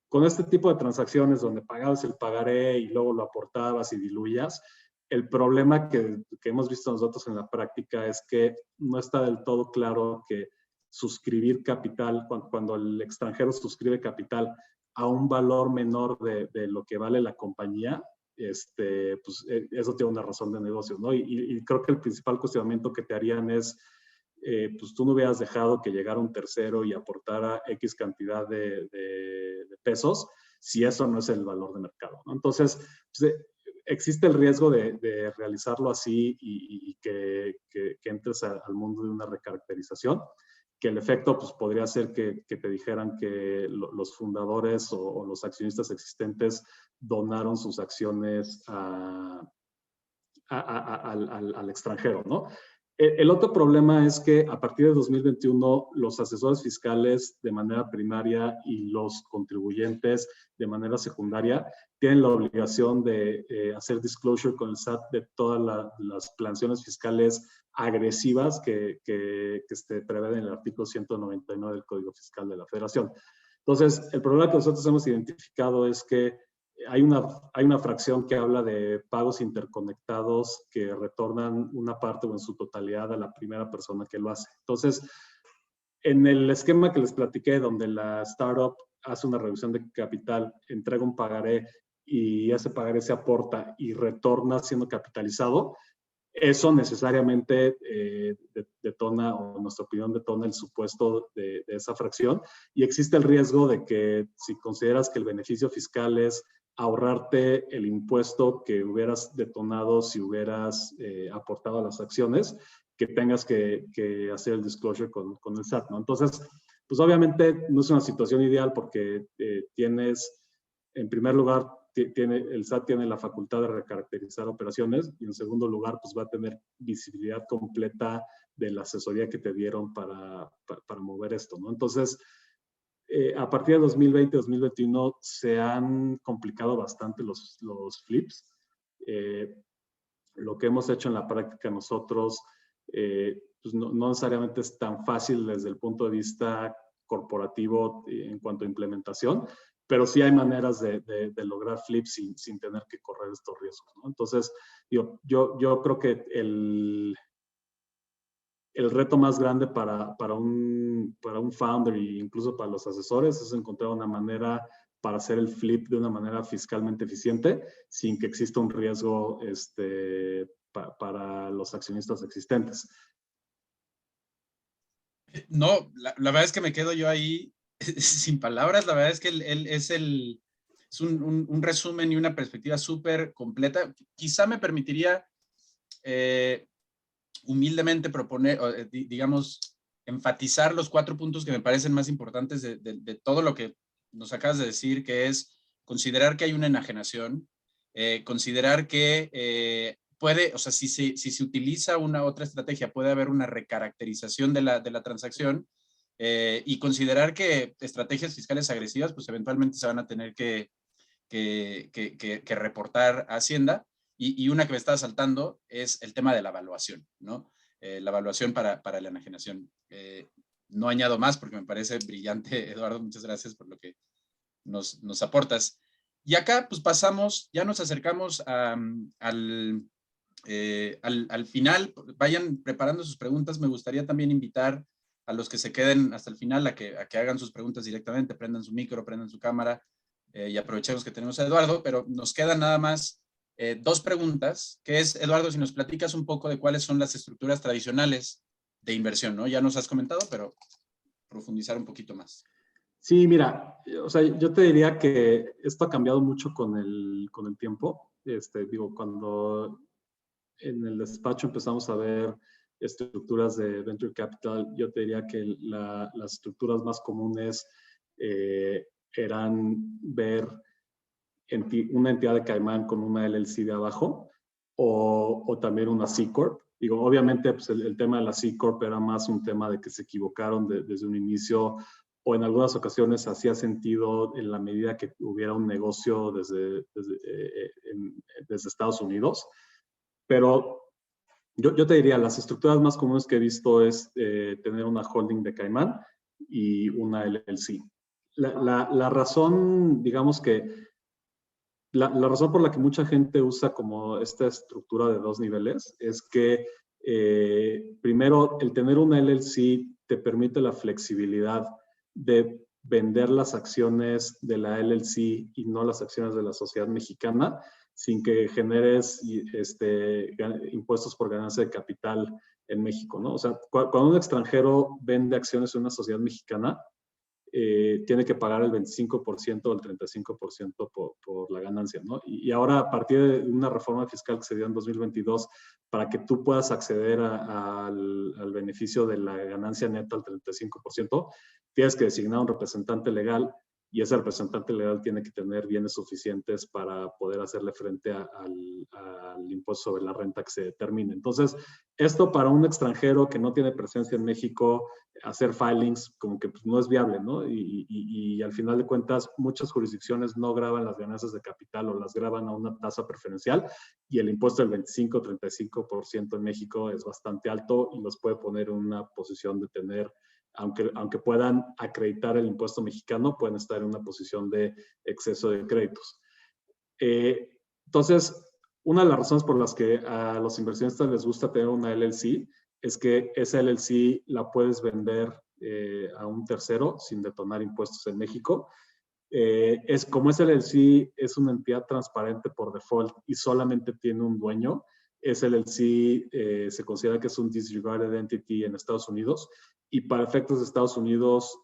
con este tipo de transacciones donde pagabas el pagaré y luego lo aportabas y diluías, el problema que hemos visto nosotros en la práctica es que no está del todo claro que suscribir capital, cuando el extranjero suscribe capital a un valor menor de lo que vale la compañía, pues eso tiene una razón de negocio, ¿no? Y creo que el principal cuestionamiento que te harían es, pues tú no hubieras dejado que llegara un tercero y aportara X cantidad de pesos si eso no es el valor de mercado, ¿no? Entonces, pues, existe el riesgo de realizarlo así y que entres al mundo de una recaracterización, que el efecto pues, podría ser que te dijeran que los fundadores o los accionistas existentes donaron sus acciones al extranjero, ¿no? El otro problema es que a partir de 2021 los asesores fiscales de manera primaria y los contribuyentes de manera secundaria tienen la obligación de hacer disclosure con el SAT de todas las planeaciones fiscales agresivas que prevén en el artículo 199 del Código Fiscal de la Federación. Entonces, el problema que nosotros hemos identificado es que hay una fracción que habla de pagos interconectados que retornan una parte o en su totalidad a la primera persona que lo hace. Entonces, en el esquema que les platiqué, donde la startup hace una reducción de capital, entrega un pagaré y ese pagaré se aporta y retorna siendo capitalizado, eso necesariamente detona, o en nuestra opinión detona el supuesto de esa fracción, y existe el riesgo de que si consideras que el beneficio fiscal es ahorrarte el impuesto que hubieras detonado si hubieras aportado a las acciones, que tengas que hacer el disclosure con el SAT, ¿no? Entonces, pues obviamente no es una situación ideal porque tienes, en primer lugar, el SAT tiene la facultad de recaracterizar operaciones y en segundo lugar, pues va a tener visibilidad completa de la asesoría que te dieron para mover esto, ¿no? Entonces, a partir de 2020-2021 se han complicado bastante los flips. Lo que hemos hecho en la práctica nosotros, pues no necesariamente es tan fácil desde el punto de vista corporativo en cuanto a implementación, pero sí hay maneras de lograr flips sin tener que correr estos riesgos, ¿no? Entonces, yo creo que el reto más grande para un founder e incluso para los asesores es encontrar una manera para hacer el flip de una manera fiscalmente eficiente sin que exista un riesgo para los accionistas existentes. No, la verdad es que me quedo yo ahí sin palabras. La verdad es que él es un resumen y una perspectiva súper completa. Quizá me permitiría humildemente proponer, digamos, enfatizar los 4 puntos que me parecen más importantes de todo lo que nos acabas de decir, que es considerar que hay una enajenación, considerar que puede, o sea, si se utiliza una otra estrategia, puede haber una recaracterización de la transacción, y considerar que estrategias fiscales agresivas, pues eventualmente se van a tener que reportar a Hacienda. Y una que me estaba saltando es el tema de la evaluación, ¿no? La evaluación para la enajenación. No añado más porque me parece brillante, Eduardo. Muchas gracias por lo que nos aportas. Y acá, pues pasamos, ya nos acercamos al final. Vayan preparando sus preguntas. Me gustaría también invitar a los que se queden hasta el final a que hagan sus preguntas directamente, prendan su micro, prendan su cámara, y aprovechemos que tenemos a Eduardo, pero nos quedan nada más dos preguntas, que es, Eduardo, si nos platicas un poco de cuáles son las estructuras tradicionales de inversión, ¿no? Ya nos has comentado, pero profundizar un poquito más. Sí, mira, o sea, yo te diría que esto ha cambiado mucho con el tiempo. Digo, cuando en el despacho empezamos a ver estructuras de venture capital, yo te diría que las estructuras más comunes eran ver una entidad de Caimán con una LLC de abajo o también una C Corp. Digo, obviamente pues el tema de la C Corp era más un tema de que se equivocaron desde un inicio, o en algunas ocasiones hacía sentido en la medida que hubiera un negocio desde Estados Unidos. Pero yo te diría, las estructuras más comunes que he visto es tener una holding de Caimán y una LLC. La razón, digamos que la razón por la que mucha gente usa como esta estructura de dos niveles es que, primero, el tener una LLC te permite la flexibilidad de vender las acciones de la LLC y no las acciones de la sociedad mexicana sin que generes impuestos por ganancia de capital en México, ¿no? O sea, cuando un extranjero vende acciones en una sociedad mexicana, tiene que pagar el 25% o el 35% por la ganancia, ¿no? Y ahora, a partir de una reforma fiscal que se dio en 2022, para que tú puedas acceder al beneficio de la ganancia neta al 35%, tienes que designar un representante legal y ese representante legal tiene que tener bienes suficientes para poder hacerle frente al impuesto sobre la renta que se determine. Entonces, esto para un extranjero que no tiene presencia en México, hacer filings como que pues, no es viable, ¿no? Y al final de cuentas, muchas jurisdicciones no graban las ganancias de capital o las graban a una tasa preferencial y el impuesto del 25-35% en México es bastante alto y los puede poner en una posición de tener, aunque puedan acreditar el impuesto mexicano, pueden estar en una posición de exceso de créditos. Entonces, una de las razones por las que a los inversionistas les gusta tener una LLC es que esa LLC la puedes vender a un tercero sin detonar impuestos en México. Como esa LLC es una entidad transparente por default y solamente tiene un dueño, esa LLC se considera que es un disregarded entity en Estados Unidos y para efectos de Estados Unidos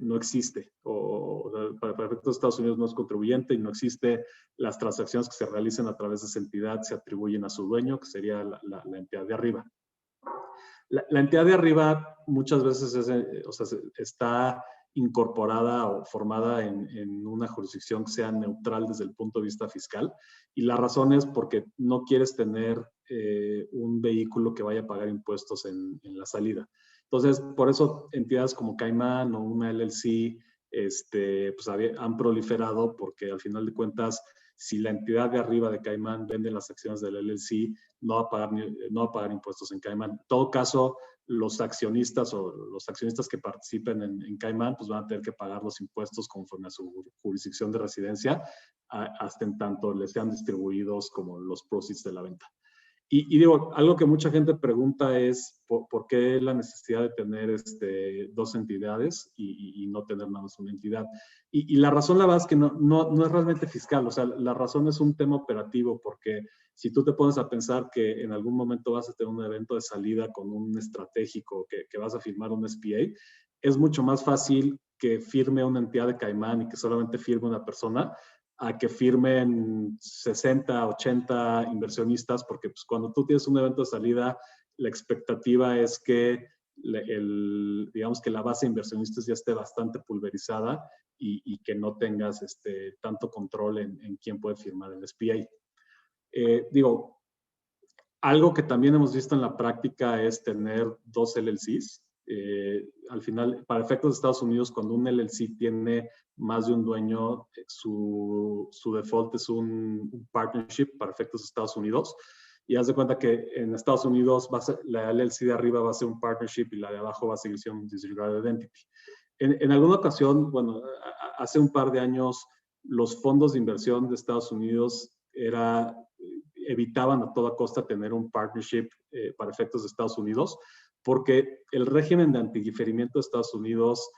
no existe, o para efectos de Estados Unidos no es contribuyente y no existe. Las transacciones que se realicen a través de esa entidad se atribuyen a su dueño, que sería la entidad de arriba. La entidad de arriba muchas veces está incorporada o formada en una jurisdicción que sea neutral desde el punto de vista fiscal. Y la razón es porque no quieres tener un vehículo que vaya a pagar impuestos en la salida. Entonces, por eso entidades como Caimán o una LLC pues han proliferado porque al final de cuentas, si la entidad de arriba de Caimán vende las acciones del LLC, no va a pagar impuestos en Caimán. En todo caso, los accionistas que participen en Caimán pues van a tener que pagar los impuestos conforme a su jurisdicción de residencia hasta en tanto les sean distribuidos como los proceeds de la venta. Y digo, algo que mucha gente pregunta es ¿por qué la necesidad de tener dos entidades y no tener nada más una entidad? Y la razón, la verdad, es que no es realmente fiscal. O sea, la razón es un tema operativo, porque si tú te pones a pensar que en algún momento vas a tener un evento de salida con un estratégico, que vas a firmar un SPA, es mucho más fácil que firme una entidad de Caimán y que solamente firme una persona a que firmen 60, 80 inversionistas, porque pues, cuando tú tienes un evento de salida, la expectativa es que digamos que la base de inversionistas ya esté bastante pulverizada y que no tengas tanto control en quién puede firmar el SPA. Digo, algo que también hemos visto en la práctica es tener dos LLCs. Al final, para efectos de Estados Unidos, cuando un LLC tiene más de un dueño, su default es un partnership para efectos de Estados Unidos. Y haz de cuenta que en Estados Unidos la LLC de arriba va a ser un partnership y la de abajo va a seguir siendo un disregarded entity. En alguna ocasión, bueno, hace un par de años, los fondos de inversión de Estados Unidos evitaban a toda costa tener un partnership para efectos de Estados Unidos, porque el régimen de antidiferimiento de Estados Unidos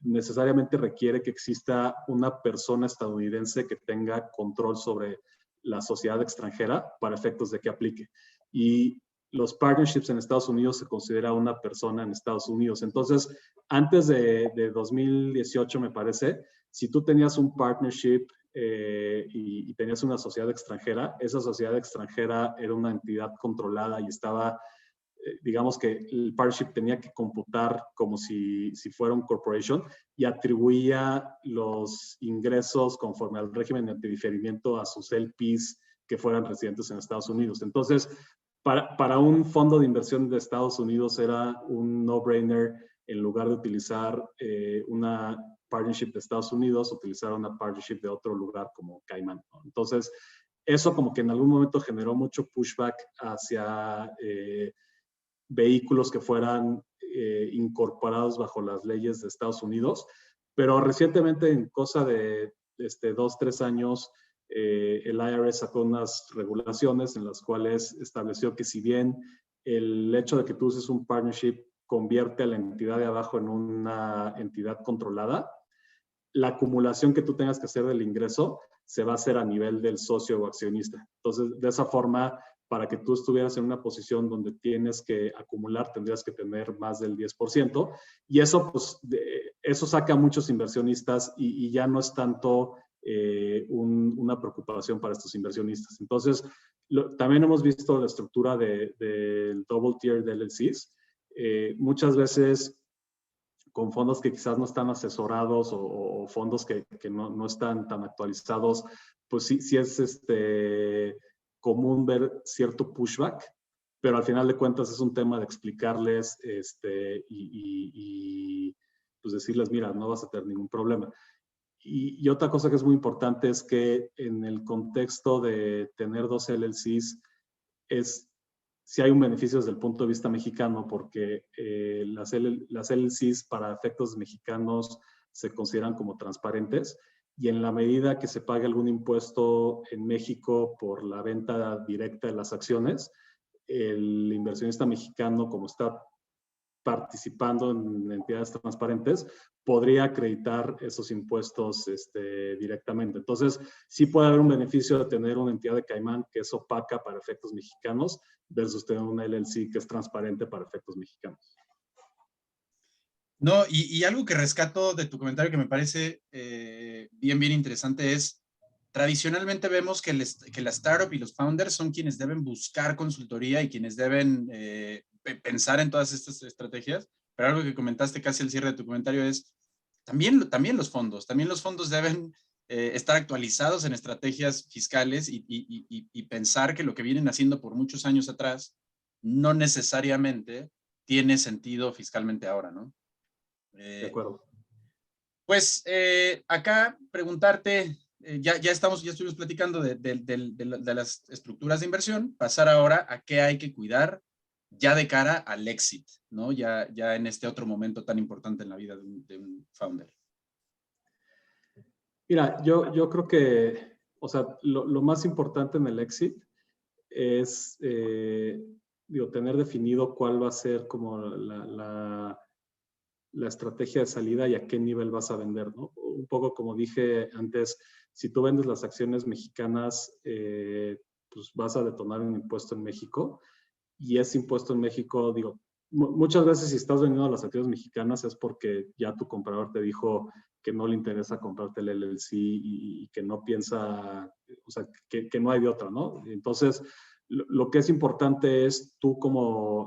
necesariamente requiere que exista una persona estadounidense que tenga control sobre la sociedad extranjera para efectos de que aplique. Y los partnerships en Estados Unidos se considera una persona en Estados Unidos. Entonces, antes de 2018, me parece, si tú tenías un partnership y tenías una sociedad extranjera, esa sociedad extranjera era una entidad controlada y estaba, digamos que el partnership tenía que computar como si fuera un corporation y atribuía los ingresos conforme al régimen de diferimiento a sus LPs que fueran residentes en Estados Unidos. Entonces, para un fondo de inversión de Estados Unidos era un no-brainer, en lugar de utilizar una partnership de Estados Unidos, utilizar una partnership de otro lugar como Cayman, ¿no? Entonces, eso como que en algún momento generó mucho pushback hacia vehículos que fueran incorporados bajo las leyes de Estados Unidos. Pero recientemente, en cosa de 2-3 años, el IRS sacó unas regulaciones en las cuales estableció que si bien el hecho de que tú uses un partnership convierte a la entidad de abajo en una entidad controlada, la acumulación que tú tengas que hacer del ingreso se va a hacer a nivel del socio o accionista. Entonces, de esa forma, para que tú estuvieras en una posición donde tienes que acumular, tendrías que tener más del 10%. Y eso, pues, eso saca a muchos inversionistas y ya no es tanto una preocupación para estos inversionistas. Entonces, también hemos visto la estructura del double tier de LLCs. Muchas veces con fondos que quizás no están asesorados o fondos que no están tan actualizados, pues sí es común ver cierto pushback, pero al final de cuentas es un tema de explicarles y pues decirles, mira, no vas a tener ningún problema. Y otra cosa que es muy importante es que en el contexto de tener dos LLCs, si hay un beneficio desde el punto de vista mexicano, porque las LLCs para efectos mexicanos se consideran como transparentes, y en la medida que se pague algún impuesto en México por la venta directa de las acciones, el inversionista mexicano, como está participando en entidades transparentes, podría acreditar esos impuestos directamente. Entonces, sí puede haber un beneficio de tener una entidad de Caimán que es opaca para efectos mexicanos versus tener una LLC que es transparente para efectos mexicanos. No, y algo que rescato de tu comentario que me parece bien interesante es, tradicionalmente vemos que la startup y los founders son quienes deben buscar consultoría y quienes deben pensar en todas estas estrategias, pero algo que comentaste casi al cierre de tu comentario es, también los fondos deben estar actualizados en estrategias fiscales y pensar que lo que vienen haciendo por muchos años atrás no necesariamente tiene sentido fiscalmente ahora, ¿no? De acuerdo. Pues acá preguntarte, ya estuvimos platicando de las estructuras de inversión, pasar ahora a qué hay que cuidar ya de cara al exit, ¿no? Ya en este otro momento tan importante en la vida de un founder. Mira, yo creo que, o sea, lo más importante en el exit es, tener definido cuál va a ser como la estrategia de salida y a qué nivel vas a vender, ¿no? Un poco como dije antes, si tú vendes las acciones mexicanas, pues vas a detonar un impuesto en México, y ese impuesto en México, muchas veces si estás vendiendo las acciones mexicanas es porque ya tu comprador te dijo que no le interesa comprarte el LLC y que no piensa, o sea, que no hay de otra, ¿no? Entonces, lo que es importante es tú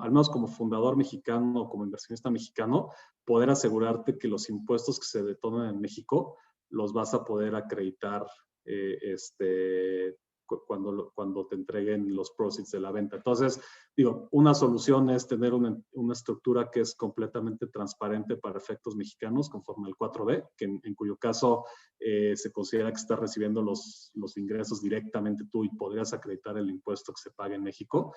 al menos como fundador mexicano o como inversionista mexicano, poder asegurarte que los impuestos que se detonan en México los vas a poder acreditar cuando te entreguen los proceeds de la venta. Entonces, una solución es tener una estructura que es completamente transparente para efectos mexicanos, conforme al 4B, en cuyo caso se considera que estás recibiendo los ingresos directamente tú y podrías acreditar el impuesto que se paga en México.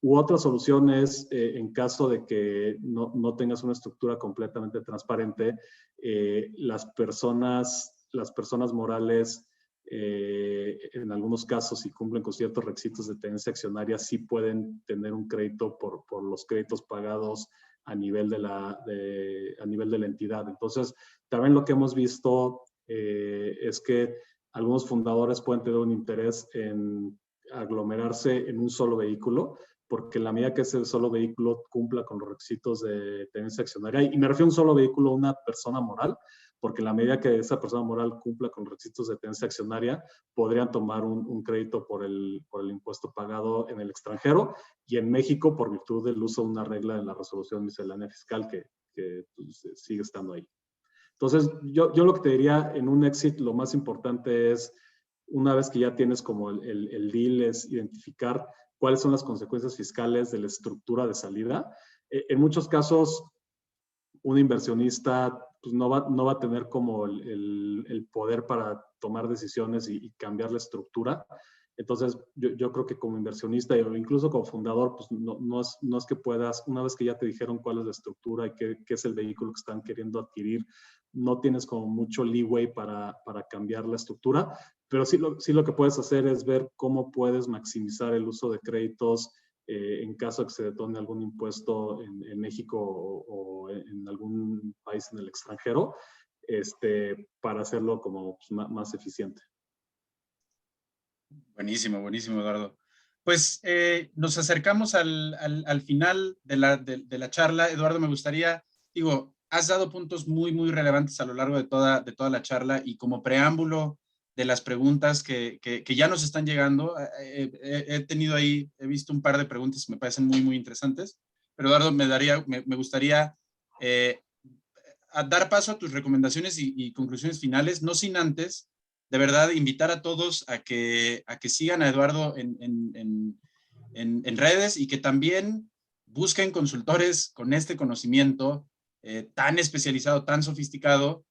U otra solución es, en caso de que no tengas una estructura completamente transparente, las personas morales, en algunos casos, si cumplen con ciertos requisitos de tenencia accionaria, sí pueden tener un crédito por los créditos pagados a nivel de la entidad. Entonces, también lo que hemos visto es que algunos fundadores pueden tener un interés en aglomerarse en un solo vehículo, porque en la medida que ese solo vehículo cumpla con los requisitos de tenencia accionaria, y me refiero a un solo vehículo, una persona moral, porque en la medida que esa persona moral cumpla con los requisitos de tenencia accionaria, podrían tomar un crédito por el impuesto pagado en el extranjero, y en México por virtud del uso de una regla de la resolución miscelánea fiscal que pues, sigue estando ahí. Entonces, yo lo que te diría en un exit, lo más importante es, una vez que ya tienes como el deal, es identificar cuáles son las consecuencias fiscales de la estructura de salida. En muchos casos, un inversionista pues, no va a tener como el poder para tomar decisiones y cambiar la estructura. Entonces, yo creo que como inversionista o incluso como fundador, pues no es que puedas, una vez que ya te dijeron cuál es la estructura y qué es el vehículo que están queriendo adquirir, no tienes como mucho leeway para cambiar la estructura, pero sí lo que puedes hacer es ver cómo puedes maximizar el uso de créditos en caso de que se detone algún impuesto en México o en algún país en el extranjero, para hacerlo como pues, más eficiente. Buenísimo, buenísimo, Eduardo. Pues nos acercamos al final de la charla. Eduardo, me gustaría, digo, has dado puntos muy, muy relevantes a lo largo de toda la charla y como preámbulo de las preguntas que ya nos están llegando, he visto un par de preguntas que me parecen muy, muy interesantes, pero Eduardo, me gustaría a dar paso a tus recomendaciones y conclusiones finales, no sin antes de verdad invitar a todos a que sigan a Eduardo en redes y que también busquen consultores con este conocimiento tan especializado, tan sofisticado,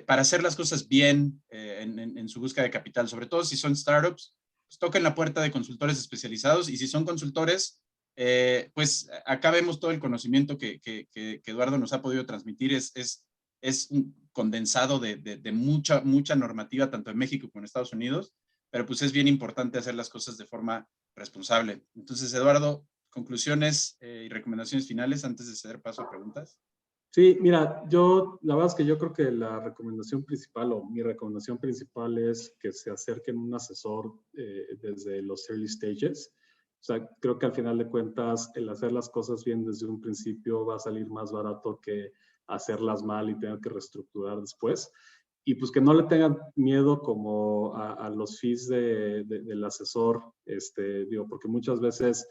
para hacer las cosas bien en su búsqueda de capital, sobre todo si son startups, pues toquen la puerta de consultores especializados y si son consultores, pues acá vemos todo el conocimiento que Eduardo nos ha podido transmitir, es un condensado de mucha normativa, tanto en México como en Estados Unidos, pero pues es bien importante hacer las cosas de forma responsable. Entonces, Eduardo, conclusiones y recomendaciones finales antes de ceder paso a preguntas. Sí, mira, la verdad es que yo creo que la recomendación principal o mi recomendación principal es que se acerquen a un asesor desde los early stages. O sea, creo que al final de cuentas el hacer las cosas bien desde un principio va a salir más barato que hacerlas mal y tener que reestructurar después. Y pues que no le tengan miedo como a los fees del asesor, digo, porque muchas veces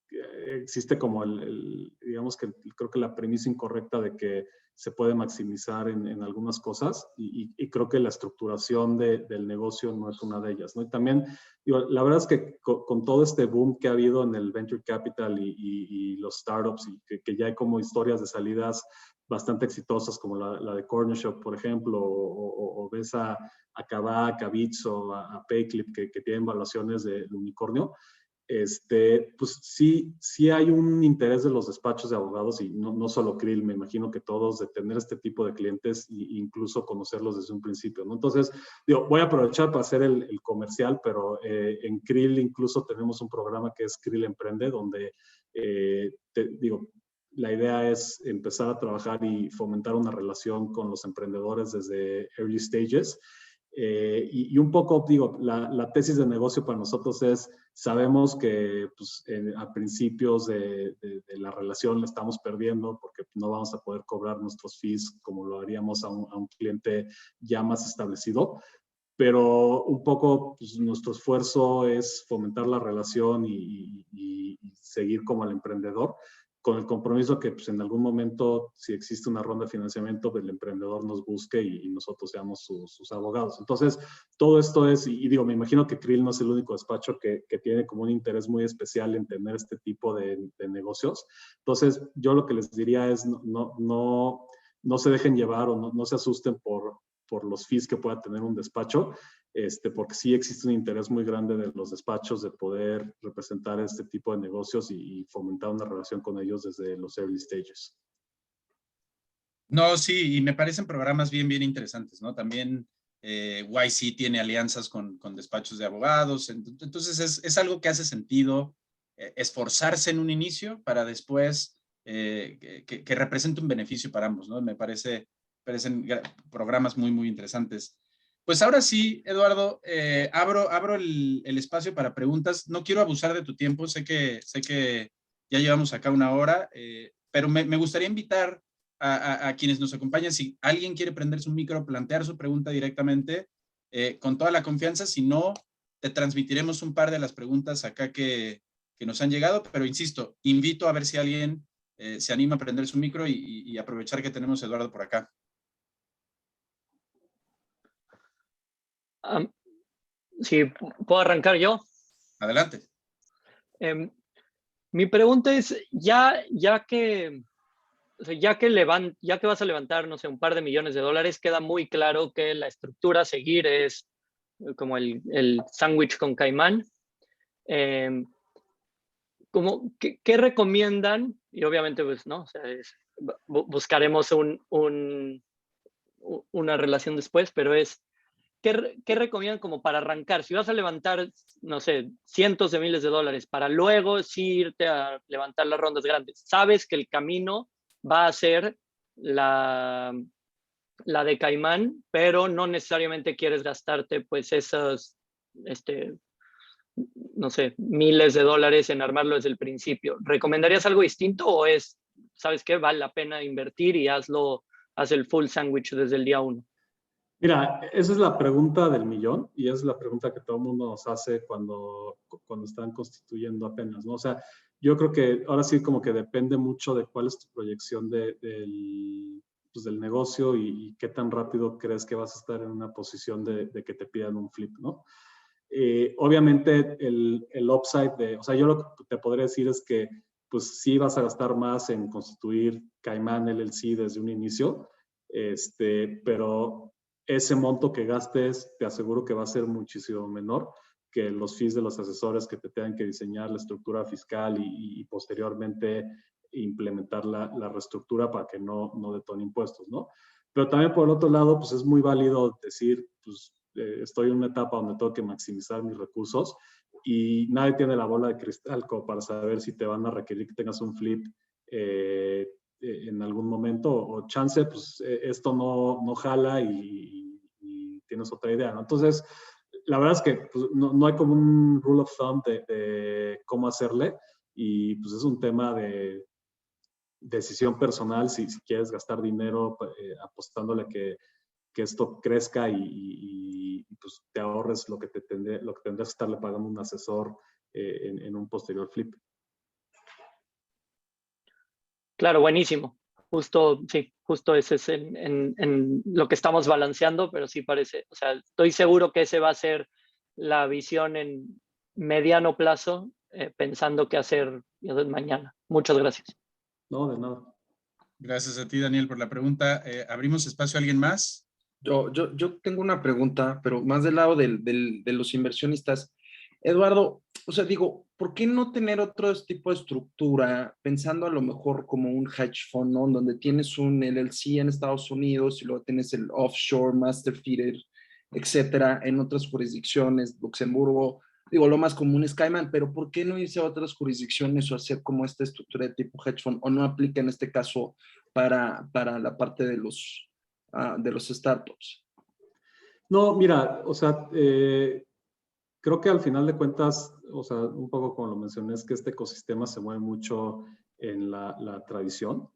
existe como digamos que creo que la premisa incorrecta de que se puede maximizar en algunas cosas y creo que la estructuración del negocio no es una de ellas, ¿no? Y también, digo, la verdad es que con todo este boom que ha habido en el venture capital y los startups y que ya hay como historias de salidas bastante exitosas como la de Corner Shop, por ejemplo, o ves a Kavak, a Bits o a Payclip que tienen valuaciones de unicornio, pues sí hay un interés de los despachos de abogados y no solo Krill, me imagino que todos, de tener este tipo de clientes e incluso conocerlos desde un principio, ¿no? Entonces, digo, voy a aprovechar para hacer el comercial, pero en Krill incluso tenemos un programa que es Krill Emprende, donde, digo, la idea es empezar a trabajar y fomentar una relación con los emprendedores desde early stages. Y un poco, digo, la tesis de negocio para nosotros es, sabemos que pues, a principios de la relación la estamos perdiendo porque no vamos a poder cobrar nuestros fees como lo haríamos a un cliente ya más establecido, pero un poco pues, nuestro esfuerzo es fomentar la relación y seguir como el emprendedor, con el compromiso que pues, en algún momento, si existe una ronda de financiamiento, el emprendedor nos busque y nosotros seamos sus abogados. Entonces, todo esto es, y digo, me imagino que Krill no es el único despacho que tiene como un interés muy especial en tener este tipo de negocios. Entonces, yo lo que les diría es no se dejen llevar o no se asusten por los fees que pueda tener un despacho, porque sí existe un interés muy grande de los despachos de poder representar este tipo de negocios y fomentar una relación con ellos desde los early stages. No, sí, y me parecen programas bien, bien interesantes, ¿no? También YC tiene alianzas con despachos de abogados, entonces es algo que hace sentido esforzarse en un inicio para después que represente un beneficio para ambos, ¿no? Me parece parecen programas muy, muy interesantes. Pues ahora sí, Eduardo, abro el espacio para preguntas. No quiero abusar de tu tiempo, sé que ya llevamos acá una hora, pero me gustaría invitar a quienes nos acompañan, si alguien quiere prender su micro, plantear su pregunta directamente, con toda la confianza. Si no, te transmitiremos un par de las preguntas acá que nos han llegado, pero insisto, invito a ver si alguien se anima a prender su micro y aprovechar que tenemos a Eduardo por acá. Sí, ¿puedo arrancar yo? Adelante. Mi pregunta es, ya que vas a levantar, no sé, un par de millones de dólares, queda muy claro que la estructura a seguir es como el sándwich con caimán. ¿Qué recomiendan? Y obviamente, pues, ¿no? O sea, buscaremos una relación después, pero ¿qué recomiendan como para arrancar? Si vas a levantar, no sé, cientos de miles de dólares para luego sí irte a levantar las rondas grandes, sabes que el camino va a ser la de Caimán, pero no necesariamente quieres gastarte pues esos, no sé, miles de dólares en armarlo desde el principio. ¿Recomendarías algo distinto o sabes qué, vale la pena invertir y haz el full sandwich desde el día 1? Mira, esa es la pregunta del millón y es la pregunta que todo el mundo nos hace cuando están constituyendo apenas, ¿no? O sea, yo creo que ahora sí como que depende mucho de cuál es tu proyección pues del negocio y qué tan rápido crees que vas a estar en una posición de que te pidan un flip, ¿no? Obviamente el upside o sea, yo lo que te podría decir es que pues sí vas a gastar más en constituir Caimán LLC desde un inicio, pero ese monto que gastes, te aseguro que va a ser muchísimo menor que los fees de los asesores que te tengan que diseñar la estructura fiscal y posteriormente implementar la reestructura para que no detone impuestos, ¿no? Pero también por el otro lado, pues es muy válido decir, pues estoy en una etapa donde tengo que maximizar mis recursos y nadie tiene la bola de cristal como para saber si te van a requerir que tengas un flip en algún momento o chance, pues esto no jala y tienes otra idea, ¿no? Entonces, la verdad es que pues, no hay como un rule of thumb de cómo hacerle y pues es un tema de decisión personal si quieres gastar dinero apostándole que esto crezca y pues te ahorres lo que tendrás que estarle pagando un asesor en un posterior flip. Claro, buenísimo. Justo ese es en lo que estamos balanceando, pero sí parece, o sea, estoy seguro que ese va a ser la visión en mediano plazo, pensando qué hacer mañana. Muchas gracias. No, de nada. Gracias a ti, Daniel, por la pregunta. ¿Abrimos espacio a alguien más? Yo tengo una pregunta, pero más del lado de los inversionistas. Eduardo, o sea, digo, ¿por qué no tener otro tipo de estructura, pensando a lo mejor como un hedge fund, ¿no? Donde tienes un LLC en Estados Unidos y luego tienes el offshore, master feeder, etcétera, en otras jurisdicciones, Luxemburgo, digo, lo más común es Cayman, pero ¿por qué no irse a otras jurisdicciones o hacer como esta estructura de tipo hedge fund? ¿O no aplica en este caso para la parte de los startups? No, mira, o sea, creo que al final de cuentas, o sea, un poco como lo mencioné, es que este ecosistema se mueve mucho en la tradición.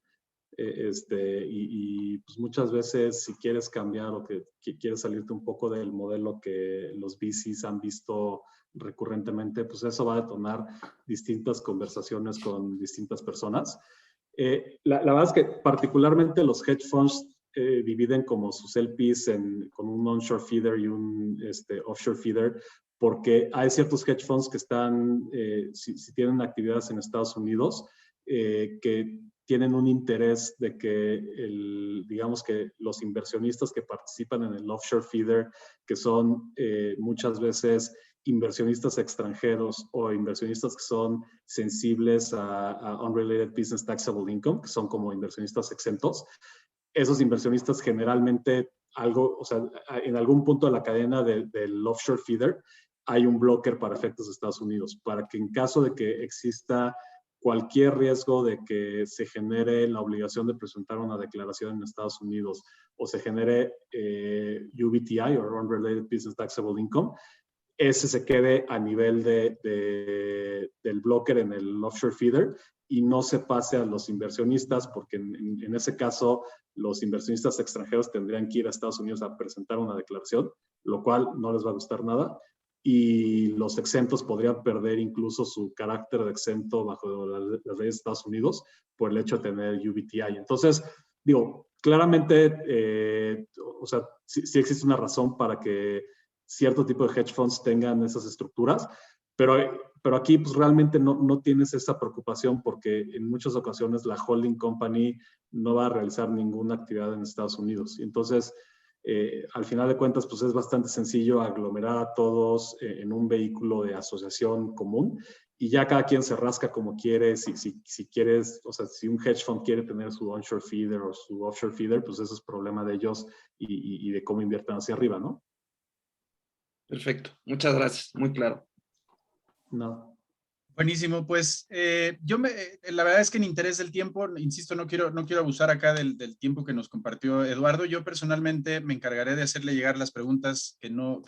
Y pues muchas veces si quieres cambiar o que quieres salirte un poco del modelo que los VCs han visto recurrentemente, pues eso va a detonar distintas conversaciones con distintas personas. La verdad es que particularmente los hedge funds dividen como sus LPs con un onshore feeder y un offshore feeder, porque hay ciertos hedge funds que están, si tienen actividades en Estados Unidos, que tienen un interés de que, digamos que los inversionistas que participan en el offshore feeder, que son muchas veces inversionistas extranjeros o inversionistas que son sensibles a unrelated business taxable income, que son como inversionistas exentos, esos inversionistas generalmente o sea, en algún punto de la cadena del offshore feeder hay un blocker para efectos de Estados Unidos, para que en caso de que exista cualquier riesgo de que se genere la obligación de presentar una declaración en Estados Unidos o se genere UBTI, o Unrelated Business Taxable Income, ese se quede a nivel del broker en el offshore feeder y no se pase a los inversionistas, porque en ese caso los inversionistas extranjeros tendrían que ir a Estados Unidos a presentar una declaración, lo cual no les va a gustar nada, y los exentos podrían perder incluso su carácter de exento bajo las leyes de Estados Unidos por el hecho de tener UBTI. Entonces, digo, claramente, o sea, sí existe una razón para que cierto tipo de hedge funds tengan esas estructuras, pero aquí pues realmente no tienes esa preocupación, porque en muchas ocasiones la holding company no va a realizar ninguna actividad en Estados Unidos. Y entonces, al final de cuentas, pues es bastante sencillo aglomerar a todos en un vehículo de asociación común, y ya cada quien se rasca como quiere. Si quieres, o sea, si un hedge fund quiere tener su onshore feeder o su offshore feeder, pues eso es problema de ellos y de cómo invierten hacia arriba, ¿no? Perfecto, muchas gracias, muy claro. No. Buenísimo, pues la verdad es que en interés del tiempo, insisto, no quiero abusar acá del tiempo que nos compartió Eduardo. Yo personalmente me encargaré de hacerle llegar las preguntas que no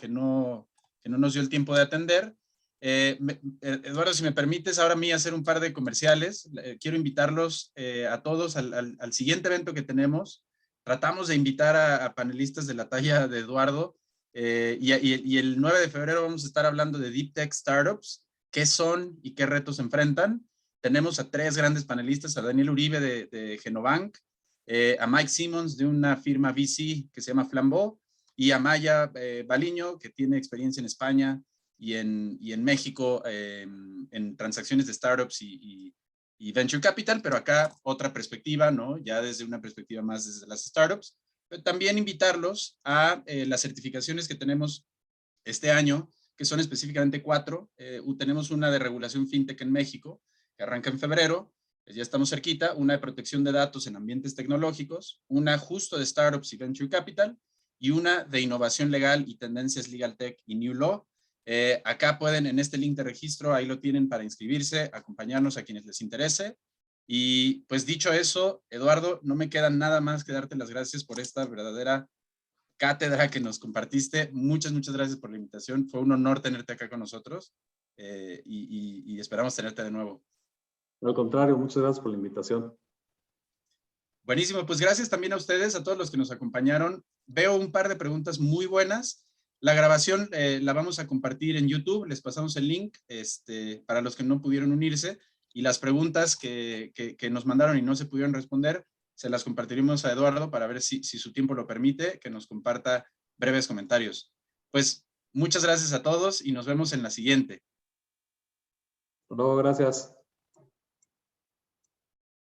nos dio el tiempo de atender. Eduardo, si me permites ahora a mí hacer un par de comerciales, quiero invitarlos a todos al siguiente evento que tenemos. Tratamos de invitar a panelistas de la talla de Eduardo, y el 9 de febrero vamos a estar hablando de Deep Tech Startups, qué son y qué retos enfrentan. Tenemos a 3 grandes panelistas: a Daniel Uribe de Genobank, a Mike Simmons de una firma VC que se llama Flambeau, y a Maya Baliño, que tiene experiencia en España y en México en transacciones de startups y venture capital, pero acá otra perspectiva, ¿no? Ya desde una perspectiva más desde las startups. Pero también invitarlos a las certificaciones que tenemos este año, que son específicamente 4. Tenemos una de regulación fintech en México, que arranca en febrero, pues ya estamos cerquita, una de protección de datos en ambientes tecnológicos, una justo de startups y venture capital, y una de innovación legal y tendencias legal tech y new law. Acá pueden, en este link de registro, ahí lo tienen para inscribirse, acompañarnos a quienes les interese. Y pues dicho eso, Eduardo, no me queda nada más que darte las gracias por esta verdadera cátedra que nos compartiste. Muchas gracias por la invitación. Fue un honor tenerte acá con nosotros, y esperamos tenerte de nuevo. Al contrario, muchas gracias por la invitación. Buenísimo, pues gracias también a ustedes, a todos los que nos acompañaron. Veo un par de preguntas muy buenas. La grabación la vamos a compartir en YouTube, les pasamos el link para los que no pudieron unirse, y las preguntas que nos mandaron y no se pudieron responder, se las compartiremos a Eduardo para ver si su tiempo lo permite, que nos comparta breves comentarios. Pues muchas gracias a todos y nos vemos en la siguiente. Hasta luego, gracias.